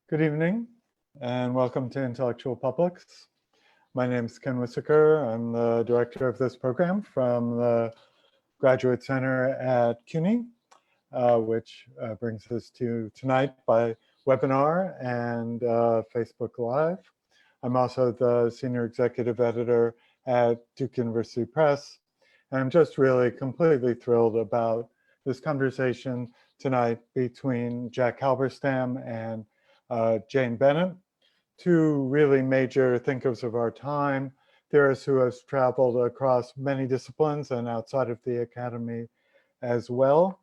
Good evening, and welcome to Intellectual Publics. My name is Ken Wissoker. I'm the director of this program from the Graduate Center at CUNY, which brings us to tonight by webinar and Facebook Live. I'm also the senior executive editor at Duke University Press. And I'm just really completely thrilled about this conversation tonight between Jack Halberstam and Jane Bennett, two really major thinkers of our time, theorists who have traveled across many disciplines and outside of the academy as well.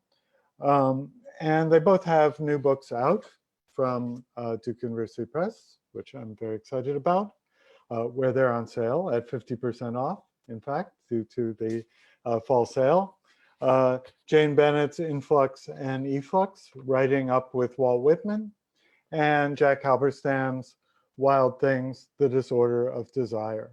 And they both have new books out from Duke University Press, which I'm very excited about, where they're on sale at 50% off, in fact, due to the fall sale. Jane Bennett's Influx and Efflux, Writing Up with Walt Whitman, and Jack Halberstam's Wild Things, The Disorder of Desire.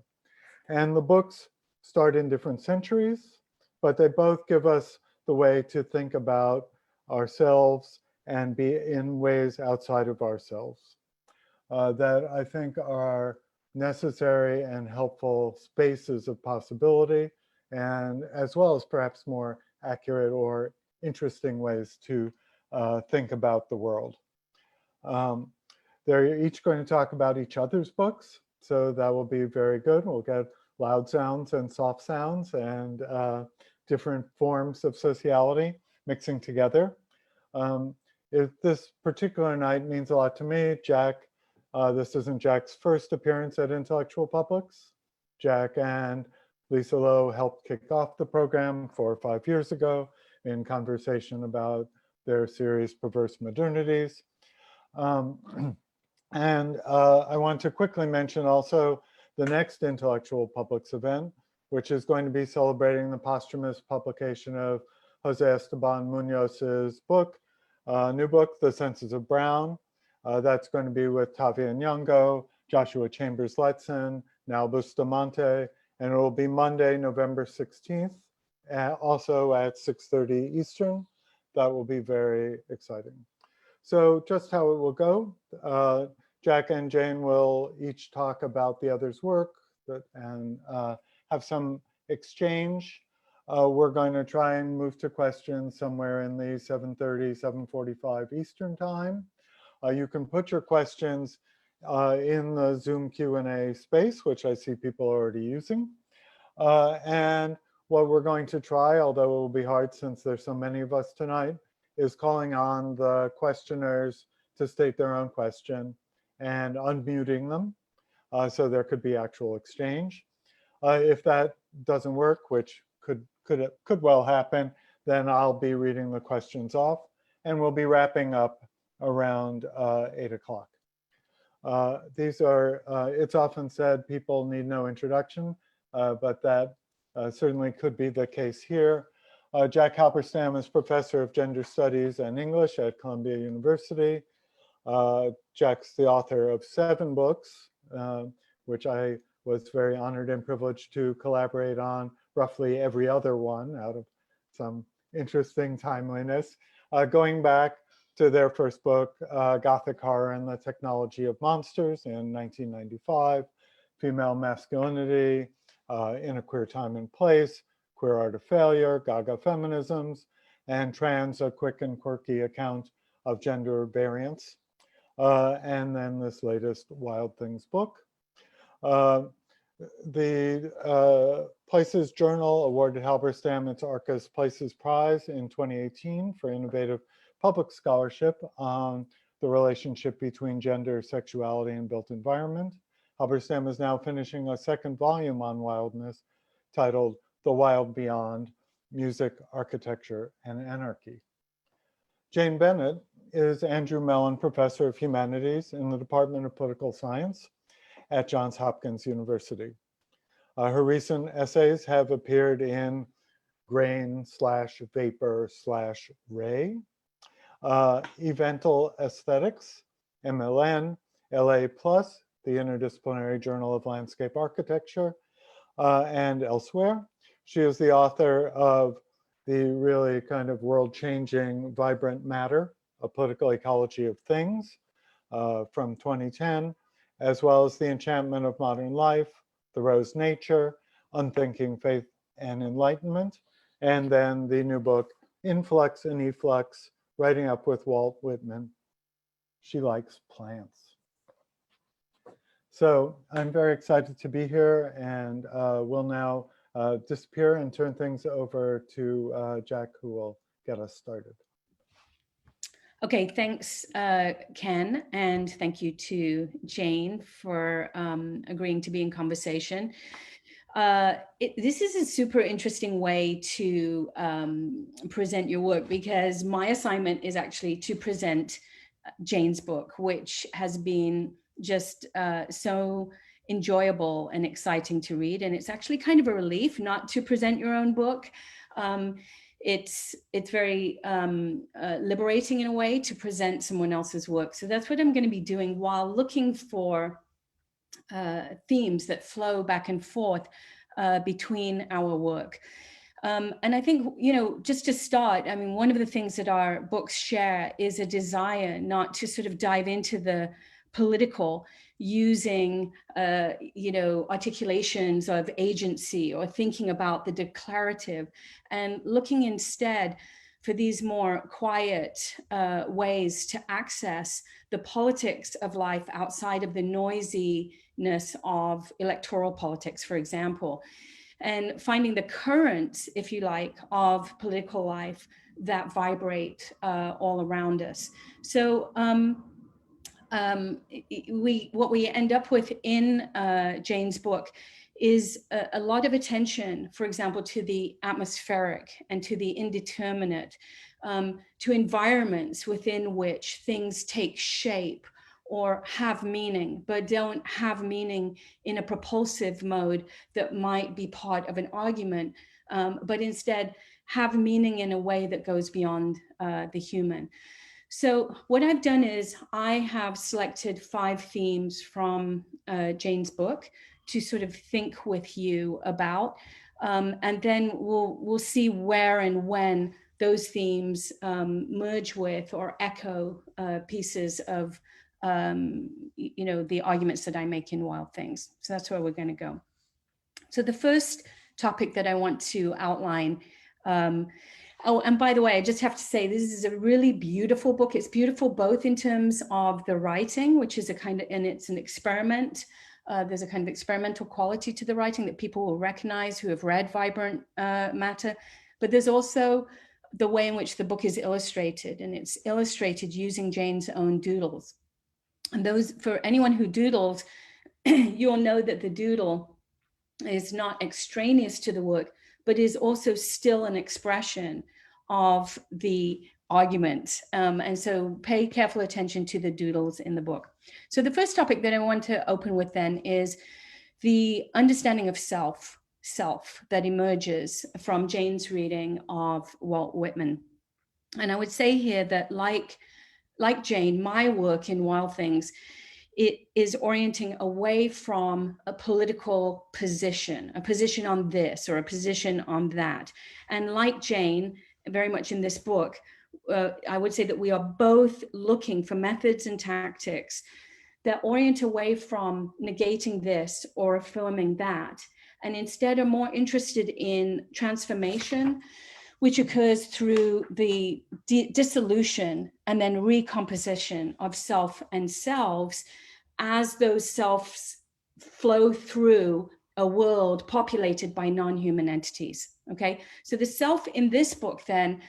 And the books start in different centuries, but they both give us the way to think about ourselves and be in ways outside of ourselves that I think are necessary and helpful spaces of possibility, and as well as perhaps more accurate or interesting ways to think about the world. They're each going to talk about each other's books, so that will be very good. We'll get loud sounds and soft sounds and different forms of sociality mixing together. This particular night means a lot to me. Jack, this isn't Jack's first appearance at Intellectual Publics. Jack and Lisa Lowe helped kick off the program 4 or 5 years ago in conversation about their series Perverse Modernities. And I want to quickly mention also the next Intellectual Publics event, which is going to be celebrating the posthumous publication of Jose Esteban Munoz's book, new book, The Senses of Brown. That's going to be with Tavia Nyong'o, Joshua Chambers-Letson, Nal Bustamante, and it will be Monday, November 16th, also at 6:30 Eastern. That will be very exciting. So just how it will go, Jack and Jane will each talk about the other's work and have some exchange. We're going to try and move to questions somewhere in the 7:30, 7:45 Eastern time. You can put your questions in the Zoom Q&A space, which I see people already using. And what we're going to try, although it will be hard since there's so many of us tonight, is calling on the questioners to state their own question and unmuting them so there could be actual exchange. If that doesn't work, which could well happen, then I'll be reading the questions off and we'll be wrapping up around 8 o'clock. It's often said people need no introduction, but that certainly could be the case here. Jack Halberstam is professor of gender studies and English at Columbia University. Jack's the author of 7 books, which I was very honored and privileged to collaborate on roughly every other one out of some interesting timeliness. Going back to their first book, Gothic Horror and the Technology of Monsters in 1995, Female Masculinity in a Queer Time and Place, Queer Art of Failure, Gaga Feminisms, and Trans, A Quick and Quirky Account of Gender Variance. And then this latest Wild Things book. The Places Journal awarded Halberstam its Arcus Places Prize in 2018 for innovative public scholarship on the relationship between gender, sexuality, and built environment. Halberstam is now finishing a 2nd volume on wildness titled The Wild Beyond, Music, Architecture, and Anarchy. Jane Bennett is Andrew Mellon Professor of Humanities in the Department of Political Science at Johns Hopkins University. Her recent essays have appeared in Grain/Vapor/Ray, Evental Aesthetics, MLN, LA+, the Interdisciplinary Journal of Landscape Architecture, and elsewhere. She is the author of the really kind of world-changing Vibrant Matter, A Political Ecology of Things from 2010, as well as The Enchantment of Modern Life, Thoreau's Nature, Unthinking Faith and Enlightenment, and then the new book, Influx and Efflux, Writing Up with Walt Whitman. She likes plants. So I'm very excited to be here, and we'll now disappear and turn things over to Jack, who will get us started. Okay, thanks, Ken, and thank you to Jane for agreeing to be in conversation. This is a super interesting way to present your work, because my assignment is actually to present Jane's book, which has been just so enjoyable and exciting to read. And it's actually kind of a relief not to present your own book. It's very liberating in a way to present someone else's work. So that's what I'm going to be doing while looking for themes that flow back and forth between our work. And I think, you know, just to start, I mean, one of the things that our books share is a desire not to sort of dive into the political using, you know, articulations of agency or thinking about the declarative, and looking instead for these more quiet ways to access the politics of life outside of the noisiness of electoral politics, for example, and finding the currents, if you like, of political life that vibrate all around us. So what we end up with in Jane's book is a lot of attention, for example, to the atmospheric and to the indeterminate, to environments within which things take shape or have meaning, but don't have meaning in a propulsive mode that might be part of an argument, but instead have meaning in a way that goes beyond the human. So what I've done is I have selected 5 themes from Jane's book to sort of think with you about, and then we'll see where and when those themes merge with or echo pieces of you know, the arguments that I make in Wild Things. So that's where we're going to go. So the first topic that I want to outline, oh, and by the way, I just have to say, this is a really beautiful book. It's beautiful both in terms of the writing, which is a kind of, and it's an experiment. There's a kind of experimental quality to the writing that people will recognize who have read Vibrant Matter. But there's also the way in which the book is illustrated, and it's illustrated using Jane's own doodles. And those, for anyone who doodles, you'll know that the doodle is not extraneous to the work, but is also still an expression of the argument. And so pay careful attention to the doodles in the book. So the first topic that I want to open with then is the understanding of self that emerges from Jane's reading of Walt Whitman. And I would say here that like Jane, my work in Wild Things, it is orienting away from a political position, a position on this or a position on that. And like Jane, very much in this book, I would say that we are both looking for methods and tactics that orient away from negating this or affirming that, and instead are more interested in transformation, which occurs through the dissolution and then recomposition of self and selves as those selves flow through a world populated by non-human entities, okay? So the self in this book then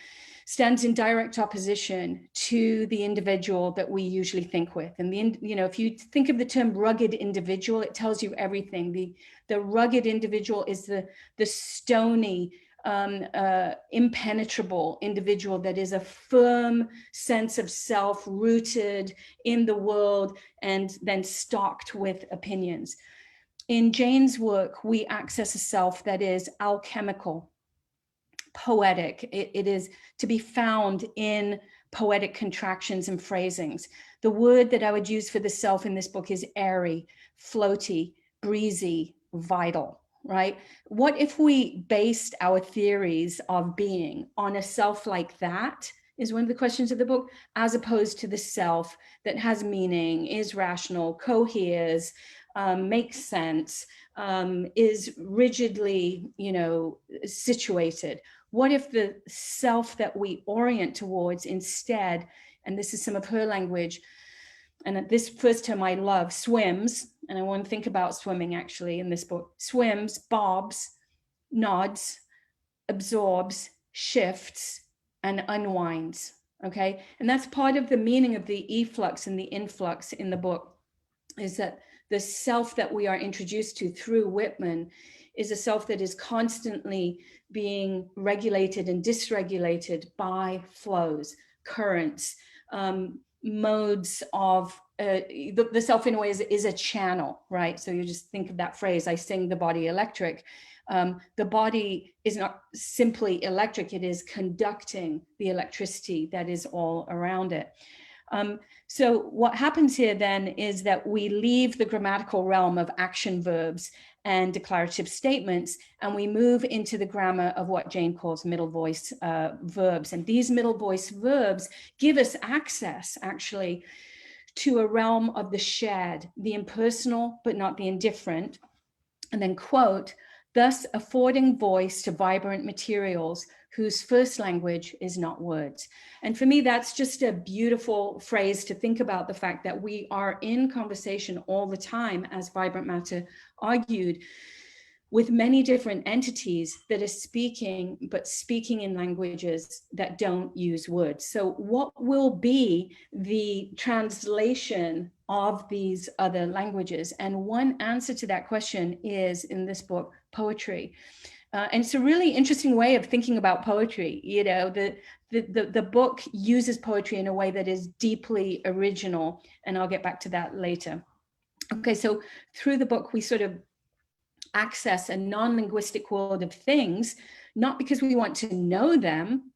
stands in direct opposition to the individual that we usually think with. And you know, if you think of the term rugged individual, it tells you everything. The rugged individual is the stony, impenetrable individual that is a firm sense of self rooted in the world and then stocked with opinions. In Jane's work, we access a self that is alchemical, poetic. It is to be found in poetic contractions and phrasings. The word that I would use for the self in this book is airy, floaty, breezy, vital. Right? What if we based our theories of being on a self like that is one of the questions of the book, as opposed to the self that has meaning, is rational, coheres, makes sense, is rigidly, situated. What if the self that we orient towards instead, and this is some of her language, and this first term I love, swims, and I want to think about swimming actually in this book, swims, bobs, nods, absorbs, shifts, and unwinds, okay? And that's part of the meaning of the efflux and the influx in the book, is that the self that we are introduced to through Whitman is a self that is constantly being regulated and dysregulated by flows, currents, modes of the self in a way is a channel, right? So you just think of that phrase, I sing the body electric. The body is not simply electric, it is conducting the electricity that is all around it. So what happens here then is that we leave the grammatical realm of action verbs and declarative statements, and we move into the grammar of what Jane calls middle voice verbs. And these middle voice verbs give us access actually to a realm of the shared, the impersonal, but not the indifferent. And then quote, thus affording voice to vibrant materials whose first language is not words. And for me, that's just a beautiful phrase to think about the fact that we are in conversation all the time, as Vibrant Matter argued, with many different entities that are speaking, but speaking in languages that don't use words. So what will be the translation of these other languages? And one answer to that question is, in this book, poetry. And it's a really interesting way of thinking about poetry. The book uses poetry in a way that is deeply original, and I'll get back to that later. Okay, so through the book, we sort of access a non-linguistic world of things, not because we want to know them,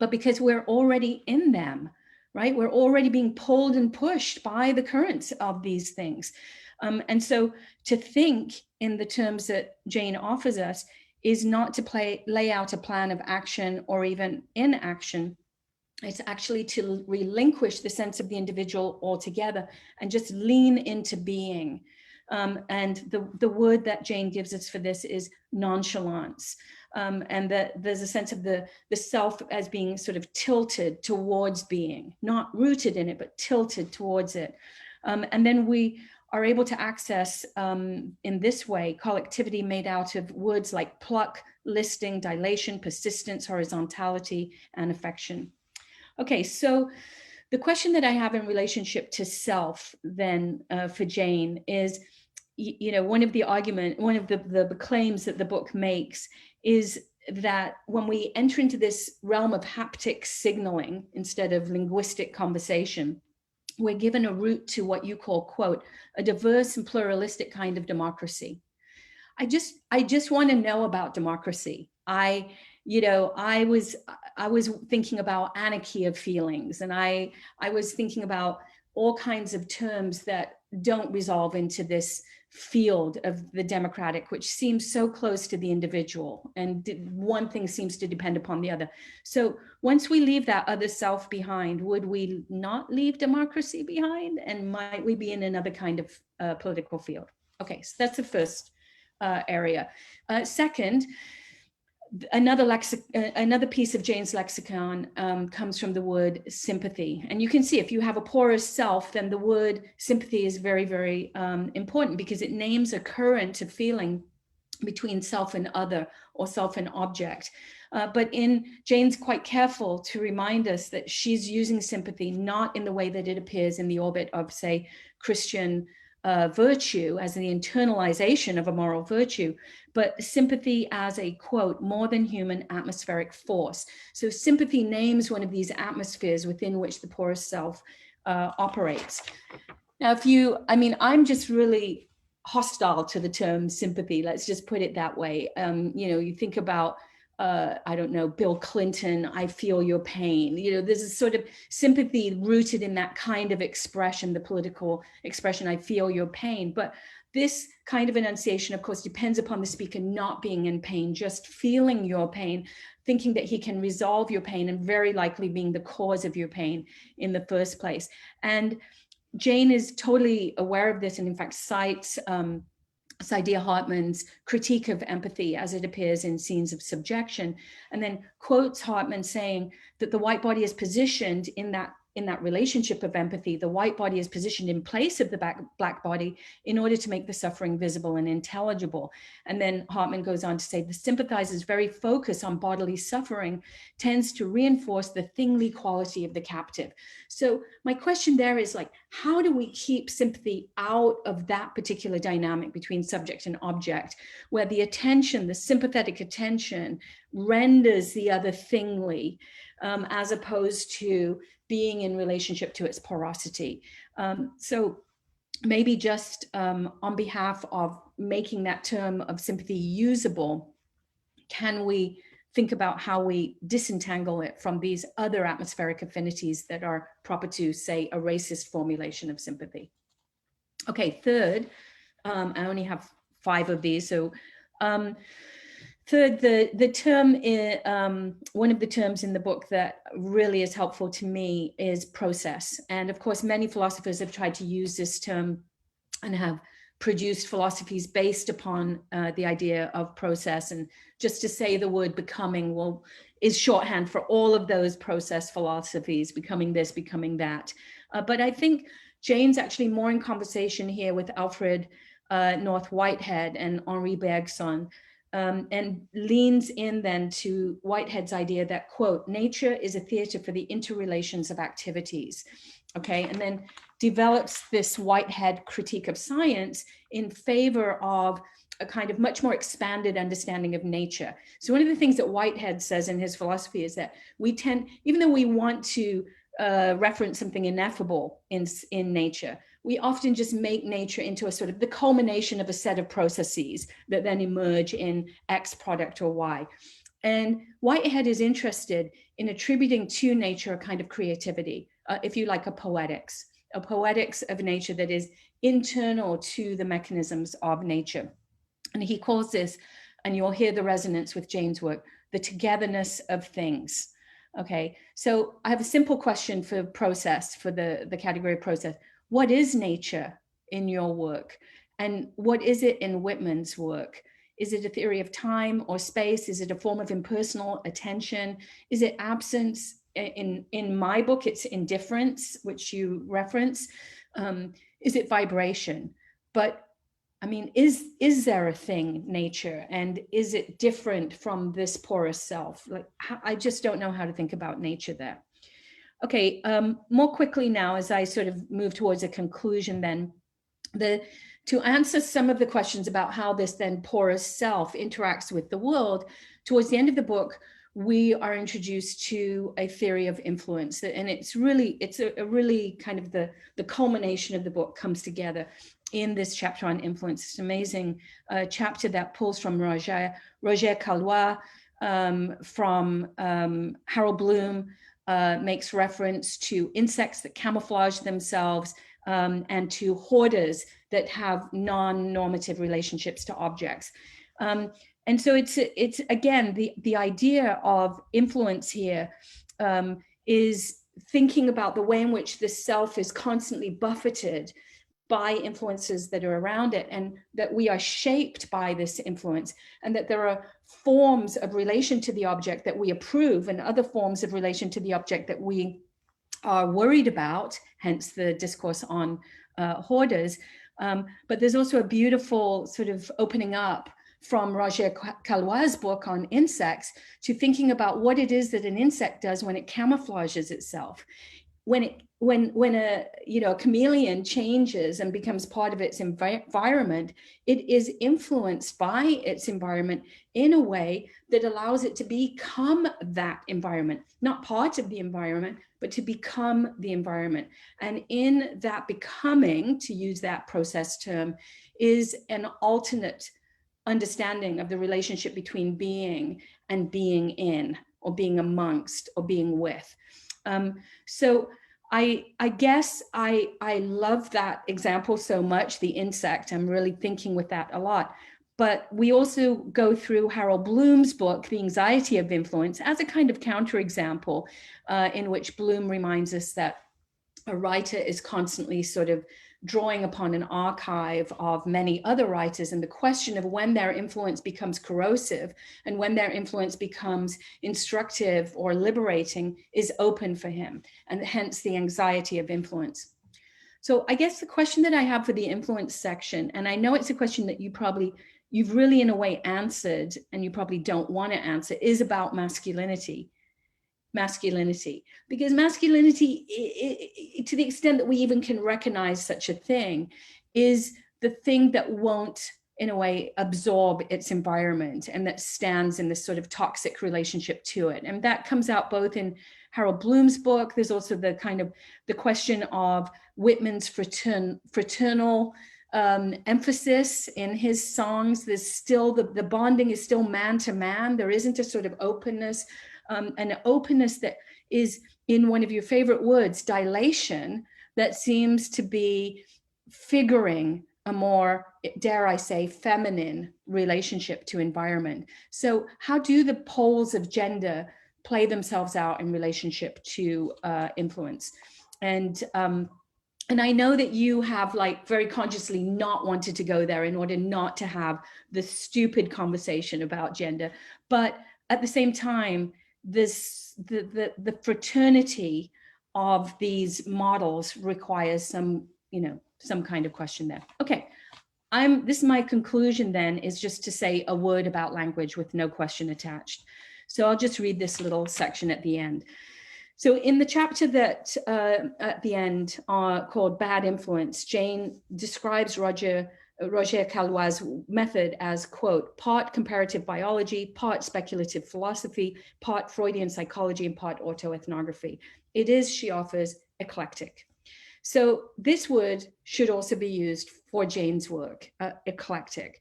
but because we're already in them, right? We're already being pulled and pushed by the currents of these things. And so to think in the terms that Jane offers us is not to lay out a plan of action or even inaction. It's actually to relinquish the sense of the individual altogether and just lean into being. And the word that Jane gives us for this is nonchalance. And that there's a sense of the self as being sort of tilted towards being, not rooted in it, but tilted towards it. And then we are able to access, in this way, collectivity made out of words like pluck, listing, dilation, persistence, horizontality, and affection. Okay, so the question that I have in relationship to self then for Jane is, one of the claims that the book makes is that when we enter into this realm of haptic signaling instead of linguistic conversation, we're given a route to what you call, quote, a diverse and pluralistic kind of democracy. I just want to know about democracy. I was thinking about anarchy of feelings, and I was thinking about all kinds of terms that don't resolve into this field of the democratic, which seems so close to the individual, and one thing seems to depend upon the other. So once we leave that other self behind, would we not leave democracy behind? And might we be in another kind of political field? Okay, so that's the first area. Second, another piece of Jane's lexicon comes from the word sympathy. And you can see if you have a porous self, then the word sympathy is very, very important, because it names a current of feeling between self and other, or self and object. But Jane's quite careful to remind us that she's using sympathy not in the way that it appears in the orbit of, say, Christian virtue as the internalization of a moral virtue, but sympathy as a, quote, more than human atmospheric force. So sympathy names one of these atmospheres within which the porous self operates. Now, I'm just really hostile to the term sympathy. Let's just put it that way. You think about, I don't know, Bill Clinton, I feel your pain. There's a sort of sympathy rooted in that kind of expression, the political expression, I feel your pain. But This kind of enunciation, of course, depends upon the speaker not being in pain, just feeling your pain, thinking that he can resolve your pain, and very likely being the cause of your pain in the first place. And Jane is totally aware of this, and in fact cites Saidiya Hartman's critique of empathy as it appears in Scenes of Subjection, and then quotes Hartman saying that the white body is positioned in that relationship of empathy. The white body is positioned in place of the black body in order to make the suffering visible and intelligible. And then Hartman goes on to say the sympathizer's very focus on bodily suffering tends to reinforce the thingly quality of the captive. So my question there is, like, how do we keep sympathy out of that particular dynamic between subject and object, where the attention, the sympathetic attention, renders the other thingly, as opposed to being in relationship to its porosity? So maybe just on behalf of making that term of sympathy usable, can we think about how we disentangle it from these other atmospheric affinities that are proper to, say, a racist formulation of sympathy? Okay, third, I only have 5 of these. So third, the term, one of the terms in the book that really is helpful to me is process. And of course, many philosophers have tried to use this term and have produced philosophies based upon the idea of process. And just to say the word becoming is shorthand for all of those process philosophies, becoming this, becoming that. But I think Jane's actually more in conversation here with Alfred North Whitehead and Henri Bergson, and leans in then to Whitehead's idea that, quote, nature is a theater for the interrelations of activities, okay? And then develops this Whitehead critique of science in favor of a kind of much more expanded understanding of nature. So one of the things that Whitehead says in his philosophy is that we tend, even though we want to reference something ineffable in nature, we often just make nature into a sort of the culmination of a set of processes that then emerge in X product or Y. And Whitehead is interested in attributing to nature a kind of creativity, if you like, a poetics of nature that is internal to the mechanisms of nature. And he calls this, and you'll hear the resonance with Jane's work, the togetherness of things. Okay, so I have a simple question for process, for the category of process. What is nature in your work? And what is it in Whitman's work? Is it a theory of time or space? Is it a form of impersonal attention? Is it absence? In my book, it's indifference, which you reference. Is it vibration? But I mean, is there a thing, nature, and is it different from this porous self? Like, I just don't know how to think about nature there. Okay, more quickly now, as I sort of move towards a conclusion then, to answer some of the questions about how this then porous self interacts with the world, towards the end of the book, we are introduced to a theory of influence. And it's a really kind of the culmination of the book comes together in this chapter on influence. It's an amazing chapter that pulls from Roger Caillois, from Harold Bloom, makes reference to insects that camouflage themselves, and to hoarders that have non-normative relationships to objects. And so it's again, the idea of influence here is thinking about the way in which the self is constantly buffeted by influences that are around it, and that we are shaped by this influence, and that there are forms of relation to the object that we approve and other forms of relation to the object that we are worried about, hence the discourse on hoarders. But there's also a beautiful sort of opening up from Roger Caillois' book on insects to thinking about what it is that an insect does when it camouflages itself. When a chameleon changes and becomes part of its environment, it is influenced by its environment in a way that allows it to become that environment, not part of the environment, but to become the environment. And in that becoming, to use that process term, is an alternate understanding of the relationship between being and being in, or being amongst, or being with. So I guess I love that example so much, the insect. I'm really thinking with that a lot. But we also go through Harold Bloom's book, The Anxiety of Influence, as a kind of counterexample in which Bloom reminds us that a writer is constantly sort of drawing upon an archive of many other writers, and the question of when their influence becomes corrosive and when their influence becomes instructive or liberating is open for him, and hence the anxiety of influence. So I guess the question that I have for the influence section, and I know it's a question that you've really in a way answered and you probably don't want to answer, is about masculinity. Because masculinity, to the extent that we even can recognize such a thing, is the thing that won't in a way absorb its environment and that stands in this sort of toxic relationship to it. And that comes out both in Harold Bloom's book. There's also the question of Whitman's fraternal emphasis in his songs. There's still the bonding is still man to man. There isn't a sort of openness, an openness that is, in one of your favorite words, dilation, that seems to be figuring a more, dare I say, feminine relationship to environment. So how do the poles of gender play themselves out in relationship to influence? And I know that you have like very consciously not wanted to go there in order not to have the stupid conversation about gender, but at the same time, the fraternity of these models requires some kind of question there. Okay, this is my conclusion then, is just to say a word about language with no question attached. So I'll just read this little section at the end. So in the chapter that at the end called Bad Influence, Jane describes Roger Caillois' method as, quote, part comparative biology, part speculative philosophy, part Freudian psychology, and part autoethnography. It is, she offers, eclectic. So this word should also be used for Jane's work, eclectic.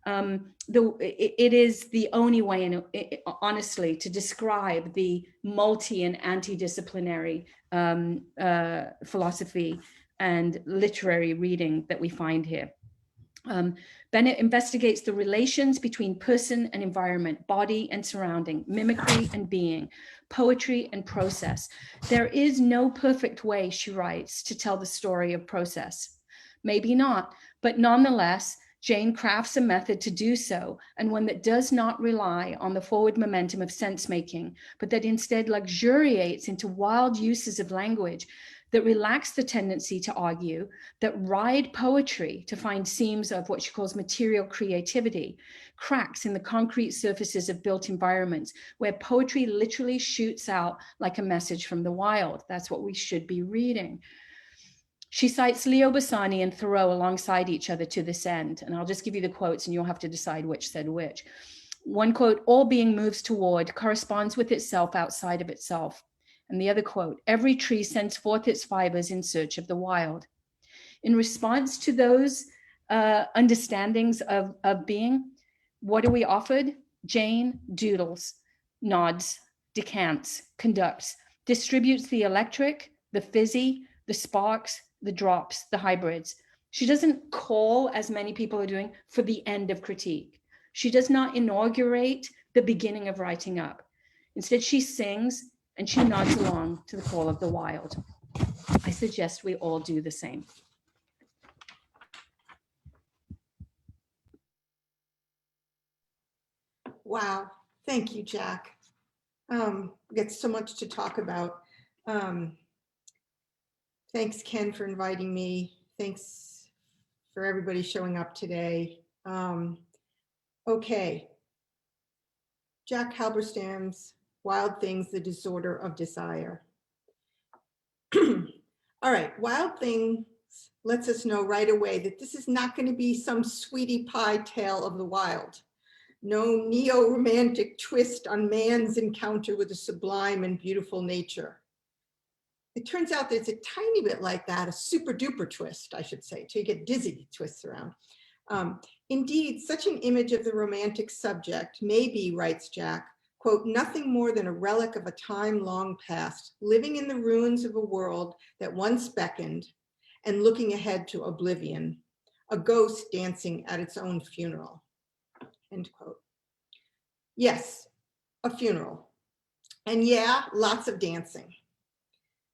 It is the only way, honestly, to describe the multi and anti-disciplinary philosophy and literary reading that we find here. Bennett investigates the relations between person and environment, body and surrounding, mimicry and being, poetry and process. There is no perfect way, she writes, to tell the story of process. Maybe not, but nonetheless, Jane crafts a method to do so, and one that does not rely on the forward momentum of sense-making, but that instead luxuriates into wild uses of language that relax the tendency to argue, that ride poetry to find seams of what she calls material creativity, cracks in the concrete surfaces of built environments, where poetry literally shoots out like a message from the wild. That's what we should be reading. She cites Leo Bassani and Thoreau alongside each other to this end. And I'll just give you the quotes and you'll have to decide which said which. One quote, all being moves toward, corresponds with itself outside of itself. And the other quote, every tree sends forth its fibers in search of the wild. In response to those understandings of being, what are we offered? Jane doodles, nods, decants, conducts, distributes the electric, the fizzy, the sparks, the drops, the hybrids. She doesn't call, as many people are doing, for the end of critique. She does not inaugurate the beginning of writing up. Instead, she sings and she nods along to the call of the wild. I suggest we all do the same. Wow, thank you, Jack. We got so much to talk about. Thanks, Ken, for inviting me. Thanks for everybody showing up today. Okay, Jack Halberstam's Wild Things, the Disorder of Desire. All right, Wild Things lets us know right away that this is not going to be some sweetie pie tale of the wild. No neo-romantic twist on man's encounter with a sublime and beautiful nature. It turns out that it's a tiny bit like that, a super duper twist, I should say, till you get dizzy twists around. Indeed, such an image of the romantic subject may be, writes Jack, quote, nothing more than a relic of a time long past, living in the ruins of a world that once beckoned and looking ahead to oblivion, a ghost dancing at its own funeral, end quote. Yes, a funeral. And yeah, lots of dancing.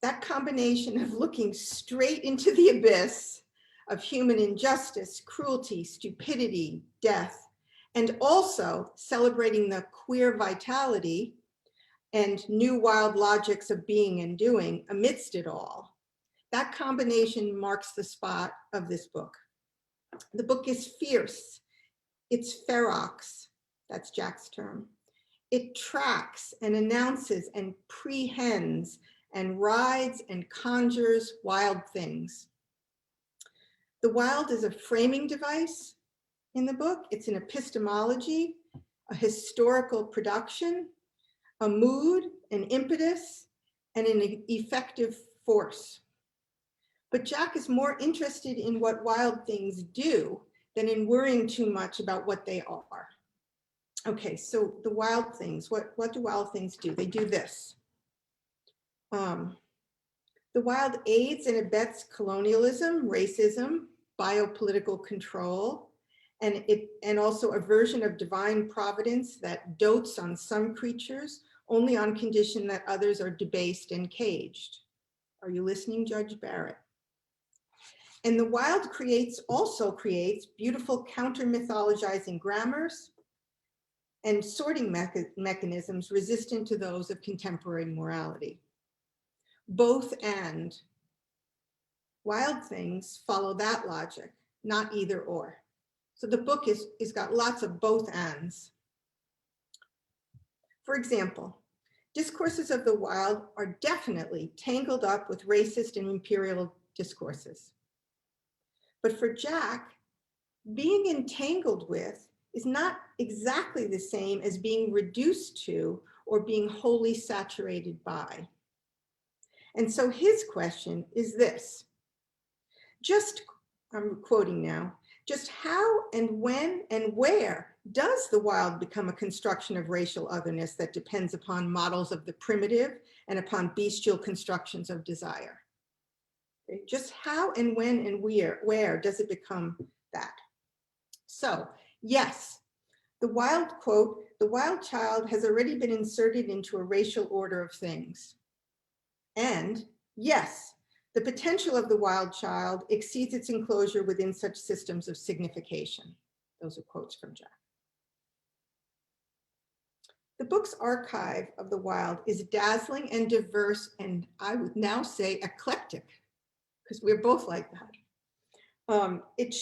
That combination of looking straight into the abyss of human injustice, cruelty, stupidity, death, and also celebrating the queer vitality and new wild logics of being and doing amidst it all. That combination marks the spot of this book. The book is fierce. It's ferox, that's Jack's term. It tracks and announces and prehends and rides and conjures wild things. The wild is a framing device in the book. It's an epistemology, a historical production, a mood, an impetus, and an effective force. But Jack is more interested in what wild things do than in worrying too much about what they are. Okay, so the wild things, what do wild things do? They do this. The wild aids and abets colonialism, racism, biopolitical control, and also a version of divine providence that dotes on some creatures only on condition that others are debased and caged. Are you listening, Judge Barrett? And the wild also creates beautiful counter-mythologizing grammars and sorting mechanisms resistant to those of contemporary morality. Both and. Wild things follow that logic, not either or. So the book is got lots of both ands. For example, discourses of the wild are definitely tangled up with racist and imperial discourses. But for Jack, being entangled with is not exactly the same as being reduced to or being wholly saturated by. And so his question is this, I'm quoting now, just how and when and where does the wild become a construction of racial otherness that depends upon models of the primitive and upon bestial constructions of desire? Okay, just how and when and where does it become that? So yes, the wild, quote, the wild child has already been inserted into a racial order of things. And yes, the potential of the wild child exceeds its enclosure within such systems of signification. Those are quotes from Jack. The book's archive of the wild is dazzling and diverse, and I would now say eclectic, because we're both like that. It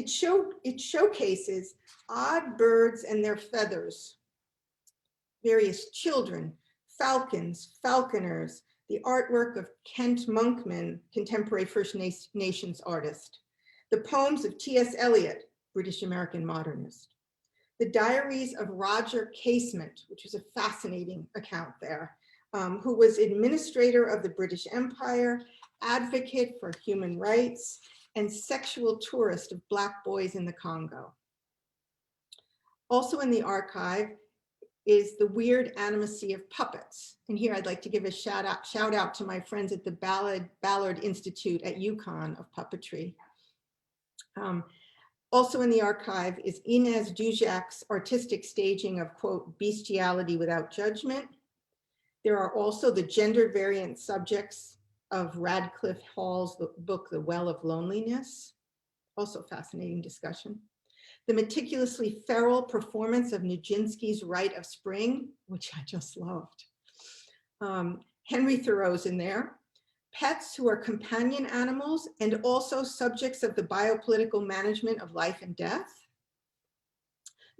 showcases odd birds and their feathers, various children, falcons, falconers, the artwork of Kent Monkman, contemporary First Nations artist, the poems of T.S. Eliot, British American modernist, the diaries of Roger Casement, which was a fascinating account there, who was administrator of the British Empire, advocate for human rights, and sexual tourist of Black boys in the Congo. Also in the archive is the weird animacy of puppets. And here I'd like to give a shout out to my friends at the Ballard Institute at UConn of Puppetry. Also in the archive is Inez Dujac's artistic staging of, quote, bestiality without judgment. There are also the gender variant subjects of Radcliffe Hall's book, The Well of Loneliness. Also fascinating discussion. The meticulously feral performance of Nijinsky's Rite of Spring, which I just loved. Henry Thoreau's in there. Pets who are companion animals and also subjects of the biopolitical management of life and death.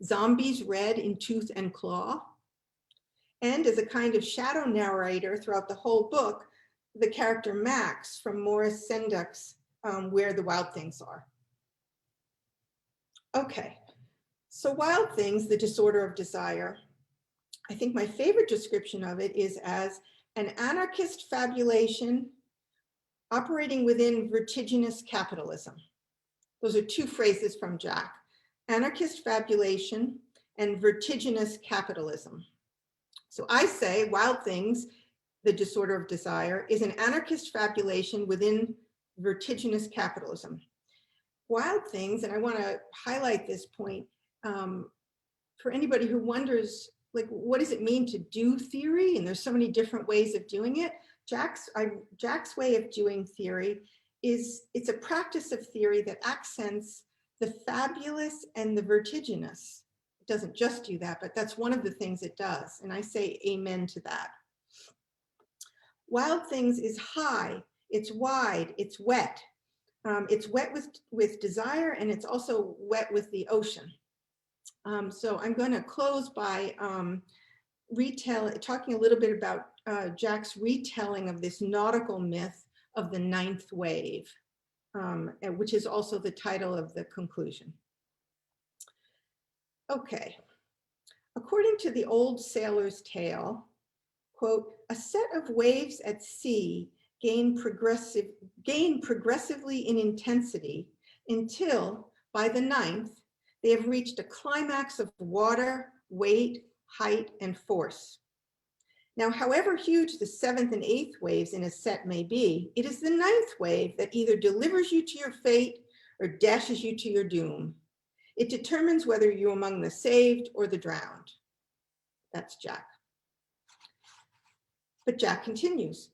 Zombies read in Tooth and Claw. And as a kind of shadow narrator throughout the whole book, the character Max from Morris Sendak Where the Wild Things Are. Okay, so Wild Things, the Disorder of Desire. I think my favorite description of it is as an anarchist fabulation operating within vertiginous capitalism. Those are two phrases from Jack, anarchist fabulation and vertiginous capitalism. So I say Wild Things, the disorder of desire, is an anarchist fabulation within vertiginous capitalism. Wild Things, and I want to highlight this point for anybody who wonders, like, what does it mean to do theory? And there's so many different ways of doing it. Jack's way of doing theory is, it's a practice of theory that accents the fabulous and the vertiginous. It doesn't just do that, but that's one of the things it does. And I say amen to that. Wild Things is high, it's wide, it's wet. It's wet with desire, and it's also wet with the ocean. So I'm going to close by talking a little bit about Jack's retelling of this nautical myth of the ninth wave, which is also the title of the conclusion. Okay, according to the old sailor's tale, quote, a set of waves at sea gain progressively in intensity until, by the ninth, they have reached a climax of water, weight, height, and force. Now, however huge the seventh and eighth waves in a set may be, it is the ninth wave that either delivers you to your fate or dashes you to your doom. It determines whether you're among the saved or the drowned. That's Jack. But Jack continues.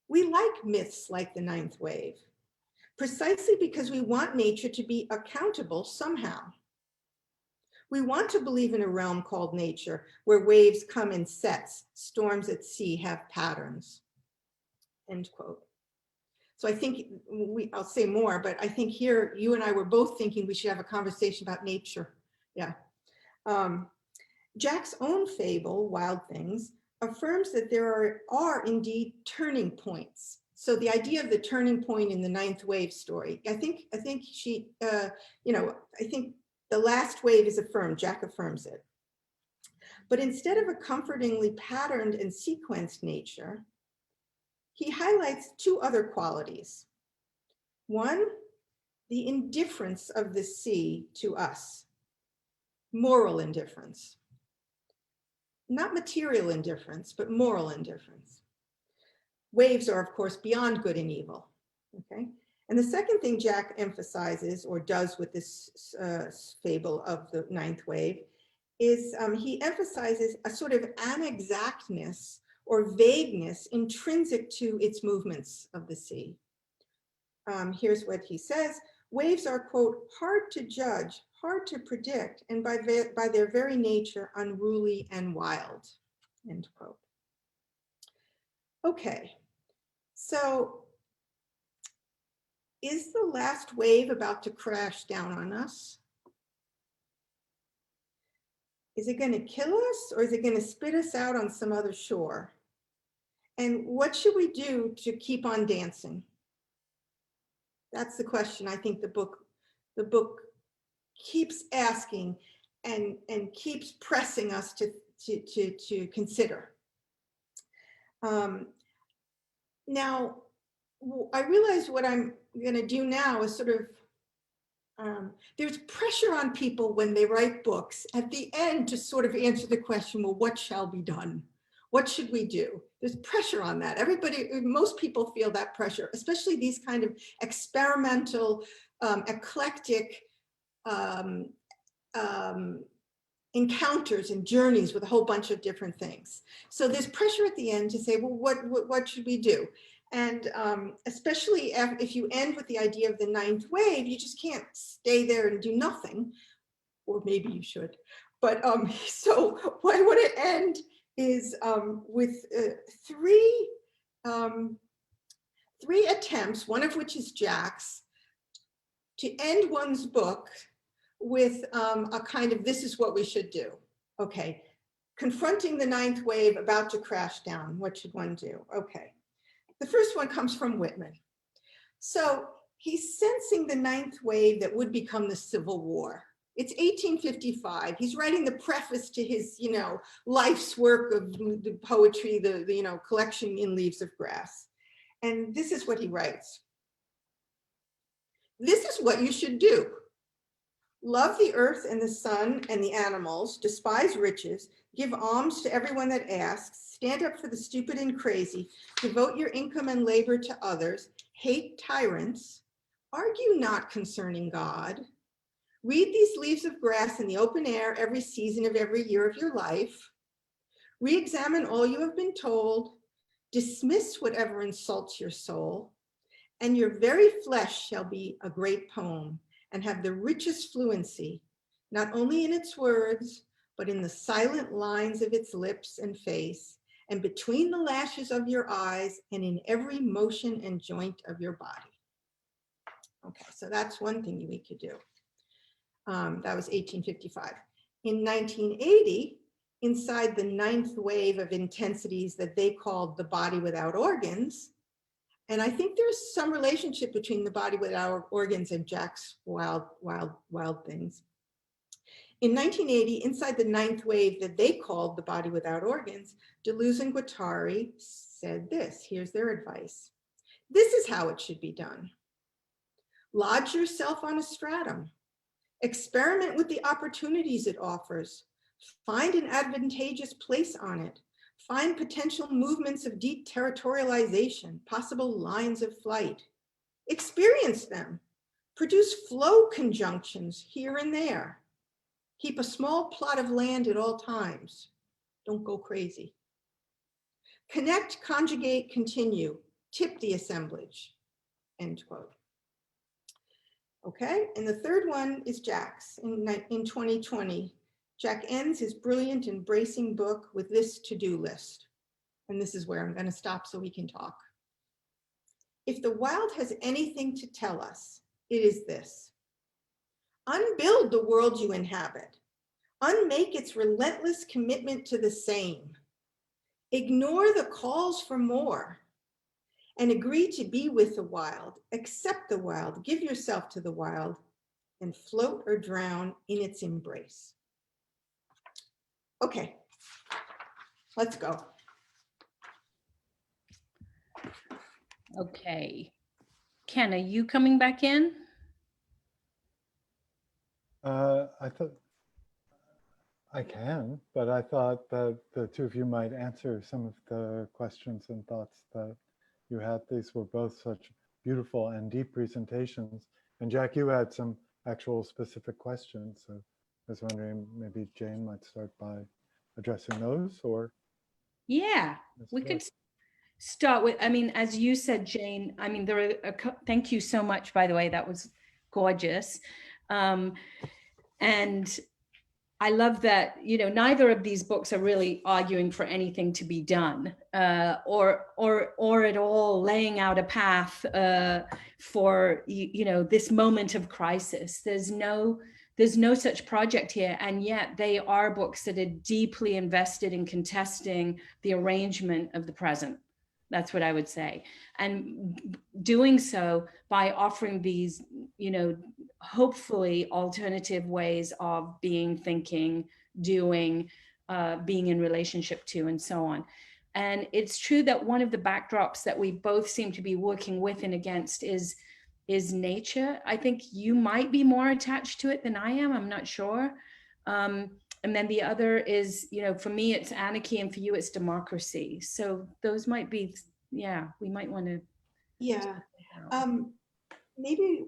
We like myths like the ninth wave, precisely because we want nature to be accountable somehow. We want to believe in a realm called nature, where waves come in sets, storms at sea have patterns, end quote. So I think I'll say more, but I think here you and I were both thinking we should have a conversation about nature. Yeah. Jack's own fable, Wild Things, affirms that there are indeed turning points. So the idea of the turning point in the ninth wave story, I think she, I think the last wave is affirmed, Jack affirms it. But instead of a comfortingly patterned and sequenced nature, he highlights two other qualities. One, the indifference of the sea to us, moral indifference. Not material indifference, but moral indifference. Waves are, of course, beyond good and evil, okay? And the second thing Jack emphasizes, or does with this fable of the ninth wave, is he emphasizes a sort of inexactness or vagueness intrinsic to its movements of the sea. Here's what he says. Waves are, quote, hard to judge, hard to predict, and by their very nature, unruly and wild, end quote. Okay, so is the last wave about to crash down on us? Is it going to kill us, or is it going to spit us out on some other shore? And what should we do to keep on dancing? That's the question I think the book keeps asking and keeps pressing us to consider. Now, I realize what I'm going to do now is sort of, there's pressure on people when they write books at the end to sort of answer the question, well, what shall be done? What should we do? There's pressure on that. Most people feel that pressure, especially these kind of experimental, eclectic encounters and journeys with a whole bunch of different things. So there's pressure at the end to say, well, what should we do? And especially if you end with the idea of the ninth wave, you just can't stay there and do nothing, or maybe you should. But so what I want to end is with three attempts, one of which is Jack's, to end one's book with a kind of, this is what we should do. Okay, confronting the ninth wave about to crash down, what should one do? Okay, the first one comes from Whitman. So he's sensing the ninth wave that would become the Civil War. It's 1855. He's writing the preface to his, life's work of the poetry, the collection In Leaves of Grass. And this is what he writes. This is what you should do. Love the earth and the sun and the animals, despise riches, Give alms to everyone that asks. Stand up for the stupid and crazy. Devote your income and labor to others. Hate tyrants. Argue not concerning God. Read these leaves of grass in the open air every season of every year of your life. Re-examine all you have been told. Dismiss whatever insults your soul. And your very flesh shall be a great poem and have the richest fluency, not only in its words, but in the silent lines of its lips and face, and between the lashes of your eyes, and in every motion and joint of your body. Okay, so that's one thing we could do. That was 1855. In 1980, inside the ninth wave of intensities that they called the body without organs, and I think there's some relationship between the body without organs and Jack's wild things. In 1980, inside the ninth wave that they called the body without organs, Deleuze and Guattari said this. Here's their advice. This is how it should be done. Lodge yourself on a stratum. Experiment with the opportunities it offers. Find an advantageous place on it. Find potential movements of deterritorialization, possible lines of flight. Experience them. Produce flow conjunctions here and there. Keep a small plot of land at all times. Don't go crazy. Connect, conjugate, continue. Tip the assemblage. End quote. Okay, and the third one is Jack's in 2020. Jack ends his brilliant and bracing book with this to-do list. And this is where I'm going to stop so we can talk. If the wild has anything to tell us, it is this. Unbuild the world you inhabit. Unmake its relentless commitment to the same. Ignore the calls for more and agree to be with the wild. Accept the wild, give yourself to the wild, and float or drown in its embrace. Okay, let's go. Okay. Ken, are you coming back in? I thought I can, but I thought that the two of you might answer some of the questions and thoughts that you had. These were both such beautiful and deep presentations. And Jack, you had some actual specific questions. So I was wondering maybe Jane might start by addressing those, or? Yeah, we could start with, I mean, as you said, Jane, I mean, there are, thank you so much, by the way, that was gorgeous. And I love that, you know, neither of these books are really arguing for anything to be done, or at all laying out a path for, you know, this moment of crisis. There's no such project here, and yet they are books that are deeply invested in contesting the arrangement of the present. That's what I would say. And doing so by offering these, you know, hopefully alternative ways of being, thinking, doing, being in relationship to, and so on. And it's true that one of the backdrops that we both seem to be working with and against is nature. I think you might be more attached to it than I am. I'm not sure. And then the other is, you know, for me, it's anarchy, and for you, it's democracy. So those might be, yeah, we might want to. Yeah, maybe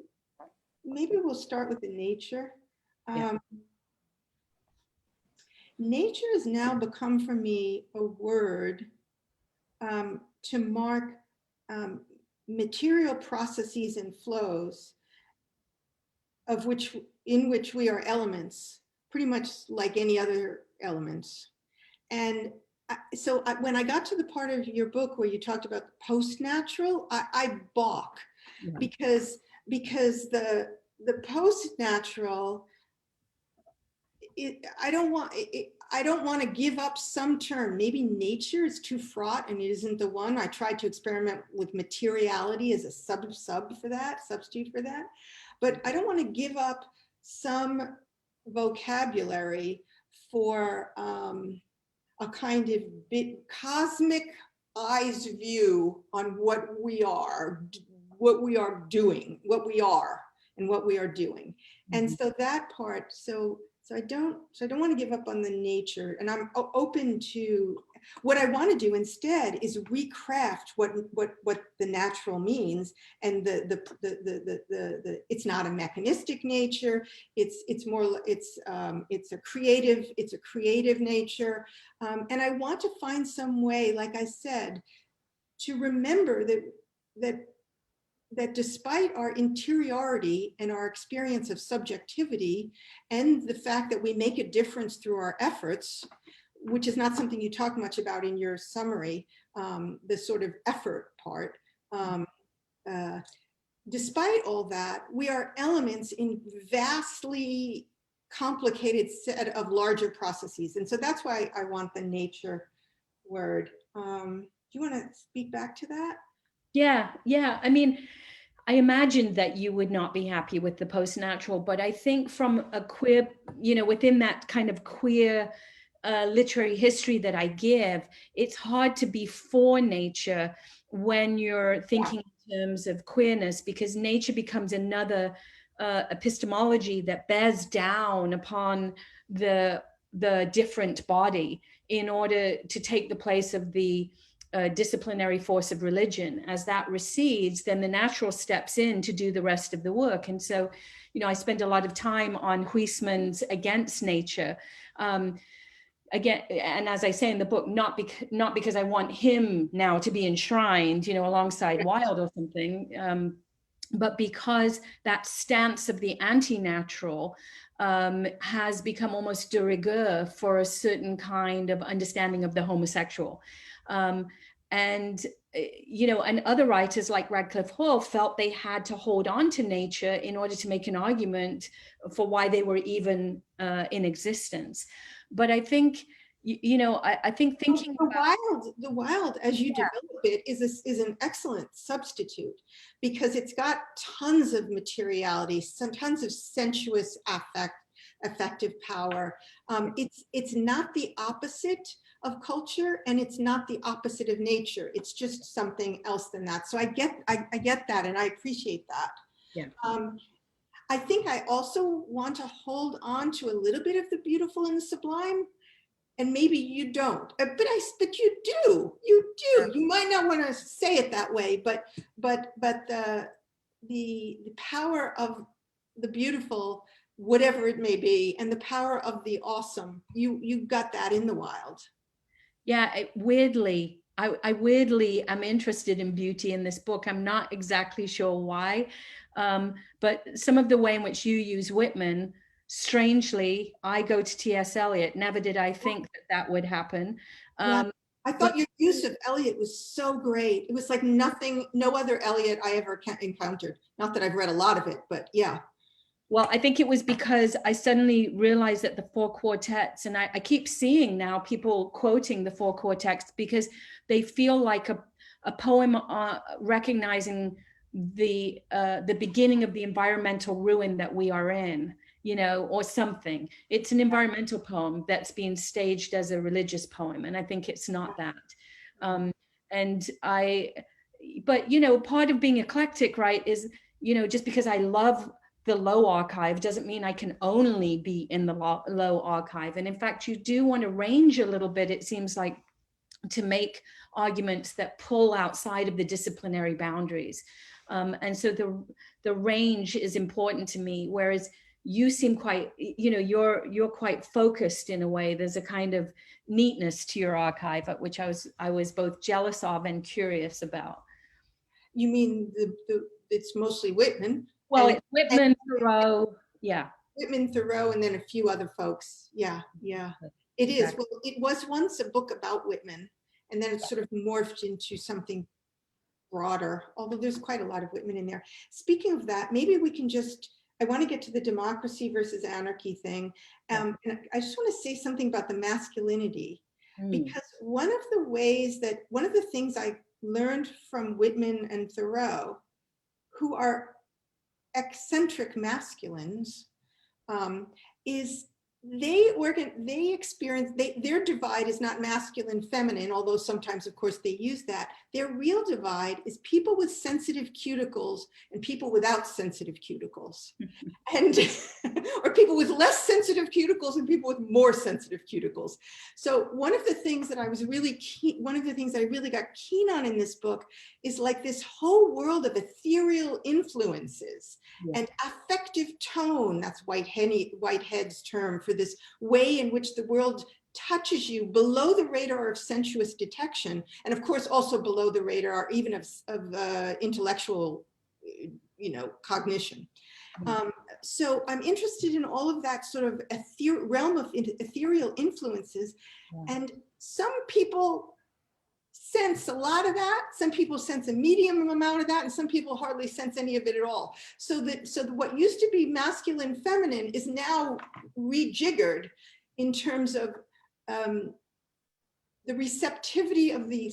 we'll start with the nature. Yeah. Nature has now become for me a word to mark material processes and flows in which we are elements, pretty much like any other elements. And so when I got to the part of your book where you talked about post-natural, I balk. Yeah. because the post-natural, I don't want to give up some term. Maybe nature is too fraught and it isn't the one. I tried to experiment with materiality as a substitute for that. But I don't want to give up some vocabulary for a kind of cosmic eyes view on what we are doing, what we are and what we are doing. Mm-hmm. And so that part, so So I don't want to give up on the nature, and I'm open to what I want to do instead is recraft what the natural means, and it's not a mechanistic nature. It's a creative nature, and I want to find some way, like I said, to remember that despite our interiority and our experience of subjectivity and the fact that we make a difference through our efforts, which is not something you talk much about in your summary, the sort of effort part, despite all that, we are elements in vastly complicated set of larger processes. And so that's why I want the nature word. Do you want to speak back to that? Yeah. I mean, I imagined that you would not be happy with the post-natural, but I think from a queer, within that kind of queer literary history that I give, it's hard to be for nature when you're thinking in terms of queerness, because nature becomes another epistemology that bears down upon the different body in order to take the place of the disciplinary force of religion. As that recedes, then the natural steps in to do the rest of the work. And so, I spend a lot of time on Huysman's Against Nature. Again, and as I say in the book, not because I want him now to be enshrined, alongside Wilde or something, but because that stance of the anti-natural has become almost de rigueur for a certain kind of understanding of the homosexual. And other writers like Radcliffe Hall felt they had to hold on to nature in order to make an argument for why they were even in existence. But I think, I think thinking the wild as you develop it is an excellent substitute, because it's got tons of materiality, tons of sensuous affective power. It's not the opposite of culture, and it's not the opposite of nature. It's just something else than that. So I get that, and I appreciate that. Yeah. I think I also want to hold on to a little bit of the beautiful and the sublime, and maybe you don't, but you do. You might not want to say it that way, but the power of the beautiful, whatever it may be, and the power of the awesome, you got that in the wild. Yeah, weirdly, I weirdly am interested in beauty in this book. I'm not exactly sure why, but some of the way in which you use Whitman, strangely, I go to T.S. Eliot. Never did I think that would happen. I thought your use of Eliot was so great. It was like no other Eliot I ever encountered. Not that I've read a lot of it, but yeah. Well, I think it was because I suddenly realized that the four quartets, and I keep seeing now people quoting the four quartets because they feel like a poem recognizing the beginning of the environmental ruin that we are in, or something. It's an environmental poem that's being staged as a religious poem, and I think it's not that. But part of being eclectic, right, is, just because I love the low archive doesn't mean I can only be in the low archive. And in fact, you do want to range a little bit, it seems like, to make arguments that pull outside of the disciplinary boundaries. And so the range is important to me, whereas you seem quite, you're quite focused in a way. There's a kind of neatness to your archive, at which I was both jealous of and curious about. You mean it's mostly Whitman? Well, it's Whitman, Thoreau, yeah. Whitman, Thoreau, and then a few other folks. Yeah. It is. Exactly. Well, it was once a book about Whitman, and then it sort of morphed into something broader, although there's quite a lot of Whitman in there. Speaking of that, maybe we can I want to get to the democracy versus anarchy thing. And I just want to say something about the masculinity, because one of the things I learned from Whitman and Thoreau, who are eccentric masculines, is their divide is not masculine feminine, although sometimes of course they use that. Their real divide is people with sensitive cuticles and people without sensitive cuticles. And or people with less sensitive cuticles and people with more sensitive cuticles. So one of the things that I was really keen, one of the things that I really got keen on in this book is like this whole world of ethereal influences and affective tone. That's Whitehead's term for this way in which the world touches you below the radar of sensuous detection, and of course also below the radar even of intellectual, cognition. So I'm interested in all of that sort of realm of ethereal influences, and some people sense a lot of that, some people sense a medium amount of that, and some people hardly sense any of it at all. So that what used to be masculine feminine is now rejiggered in terms of the receptivity of the